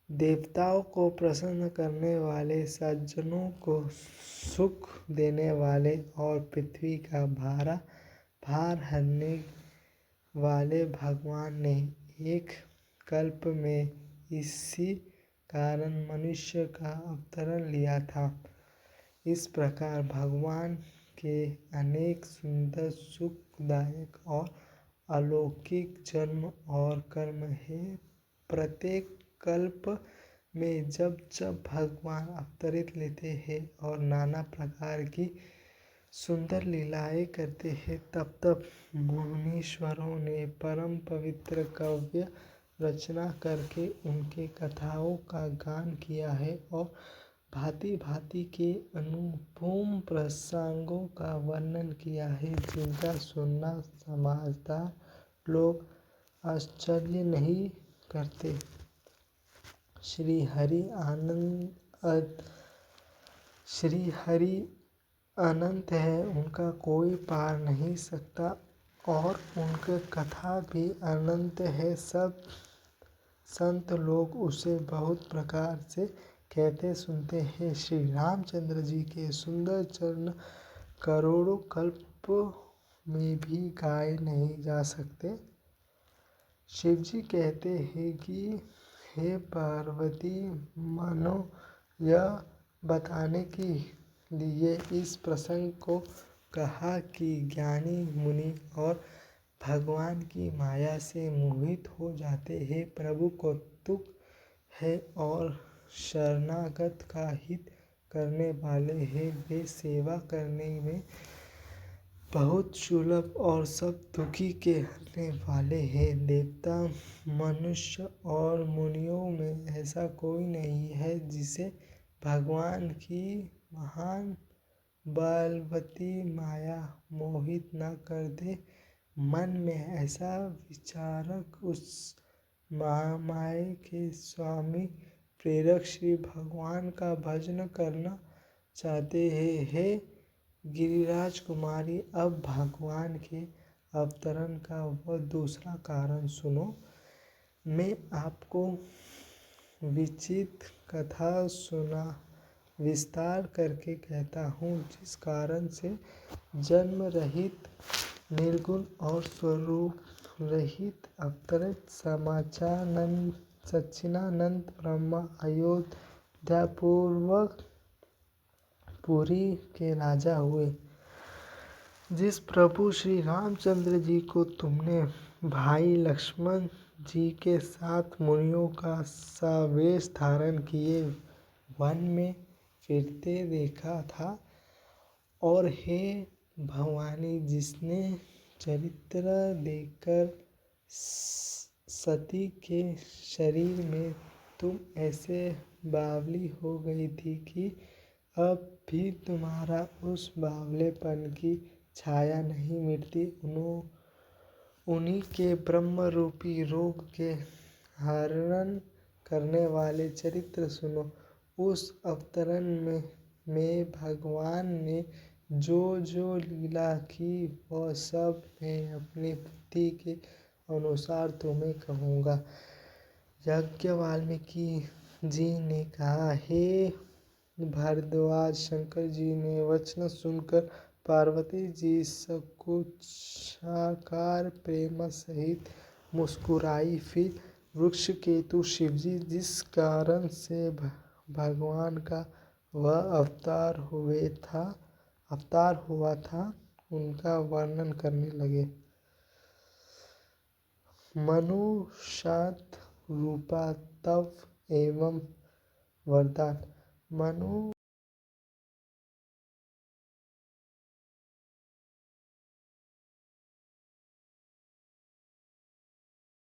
Speaker 1: देवताओं को प्रसन्न करने वाले, सज्जनों को सुख देने वाले और पृथ्वी का भार हरने वाले भगवान ने एक कल्प में इसी कारण मनुष्य का अवतार लिया था। इस प्रकार भगवान के अनेक सुंदर, सुखदायक और अलौकिक जन्म और कर्म हैं। प्रत्येक कल्प में जब जब भगवान अवतरित लेते हैं और नाना प्रकार की सुंदर लीलाएं करते हैं, तब तब मुनीश्वरों ने परम पवित्र काव्य रचना करके उनके कथाओं का गान किया है और भांति भांति के अनुपम प्रसंगों का वर्णन किया है, जिनका सुनना समझदार लोग आश्चर्य नहीं करते। श्री हरि अनंत है, उनका कोई पार नहीं सकता और उनकी कथा भी अनंत है। सब संत लोग उसे बहुत प्रकार से कहते सुनते हैं। श्री रामचंद्र जी के सुंदर चरण करोड़ों कल्प में भी गाए नहीं जा सकते। शिवजी कहते हैं कि हे पार्वती, मानो यह बताने के लिए इस प्रसंग को कहा कि ज्ञानी मुनि और भगवान की माया से मोहित हो जाते हैं। प्रभु कौतुक है और शरणागत का हित करने वाले हैं। वे सेवा करने में बहुत सुलभ और सब दुखी के हरने वाले हैं। देवता, मनुष्य और मुनियों में ऐसा कोई नहीं है जिसे भगवान की महान बलवती माया मोहित न कर दे। मन में ऐसा विचारक उस महामाया के स्वामी प्रेरक श्री भगवान का भजन करना चाहते हैं। हे गिरिराज कुमारी, अब भगवान के अवतरण का वह दूसरा कारण सुनो। मैं आपको विचित्र कथा सुना विस्तार करके कहता हूँ, जिस कारण से जन्म रहित निर्गुण और स्वरूप रहित अवतरित सच्चिदानंद ब्रह्मा अयोध्यापूर्वक पुरी के राजा हुए। जिस प्रभु श्री रामचंद्र जी को तुमने भाई लक्ष्मण जी के साथ मुनियों का सा वेश धारण किए वन में फिरते देखा था, और हे भवानी, जिसने चरित्र देखकर सती के शरीर में तुम ऐसे बावली हो गई थी कि अब भी तुम्हारा उस बावलेपन की छाया नहीं मिटती। उन्हीं के ब्रह्म रूपी रोग के हरण करने वाले चरित्र सुनो। उस अवतरण में भगवान ने जो जो लीला की वह सब मैं अपनी बुद्धि के अनुसार तुम्हें कहूँगा। यज्ञ वाल्मीकि जी ने कहा, हे भारद्वाज, शंकर जी ने वचन सुनकर पार्वती जी सकुचाकार प्रेम सहित मुस्कुराई। फिर वृषकेतु शिवजी, जिस कारण से भगवान का वह अवतार हुआ था, उनका वर्णन करने लगे। मनु शांत रूपा तप एवं वरदान। मनु